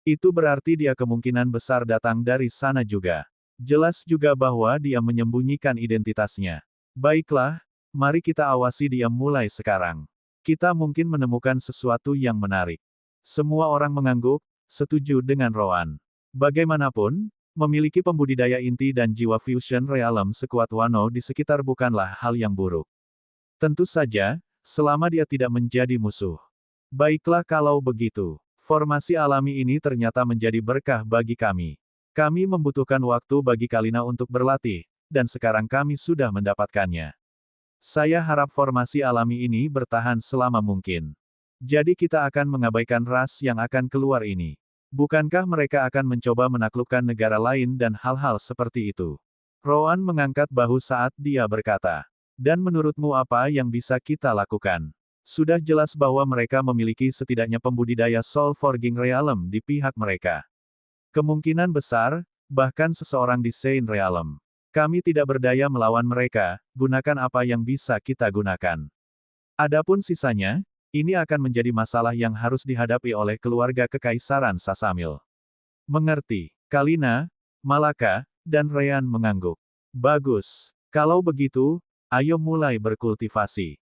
Itu berarti dia kemungkinan besar datang dari sana juga. Jelas juga bahwa dia menyembunyikan identitasnya. Baiklah, mari kita awasi dia mulai sekarang. Kita mungkin menemukan sesuatu yang menarik. Semua orang mengangguk, setuju dengan Rowan. Bagaimanapun, memiliki pembudidaya inti dan jiwa fusion realm sekuat Wano di sekitar bukanlah hal yang buruk. Tentu saja, selama dia tidak menjadi musuh. Baiklah kalau begitu. Formasi alami ini ternyata menjadi berkah bagi kami. Kami membutuhkan waktu bagi Kalina untuk berlatih, dan sekarang kami sudah mendapatkannya. Saya harap formasi alami ini bertahan selama mungkin. Jadi kita akan mengabaikan ras yang akan keluar ini. Bukankah mereka akan mencoba menaklukkan negara lain dan hal-hal seperti itu? Rowan mengangkat bahu saat dia berkata. Dan menurutmu apa yang bisa kita lakukan? Sudah jelas bahwa mereka memiliki setidaknya pembudidaya Soul Forging Realm di pihak mereka. Kemungkinan besar, bahkan seseorang di Saint Realm. Kami tidak berdaya melawan mereka, gunakan apa yang bisa kita gunakan. Adapun sisanya, ini akan menjadi masalah yang harus dihadapi oleh keluarga Kekaisaran Sasamil. Mengerti, Kalina, Malaka, dan Ryan mengangguk. Bagus. Kalau begitu, ayo mulai berkultivasi.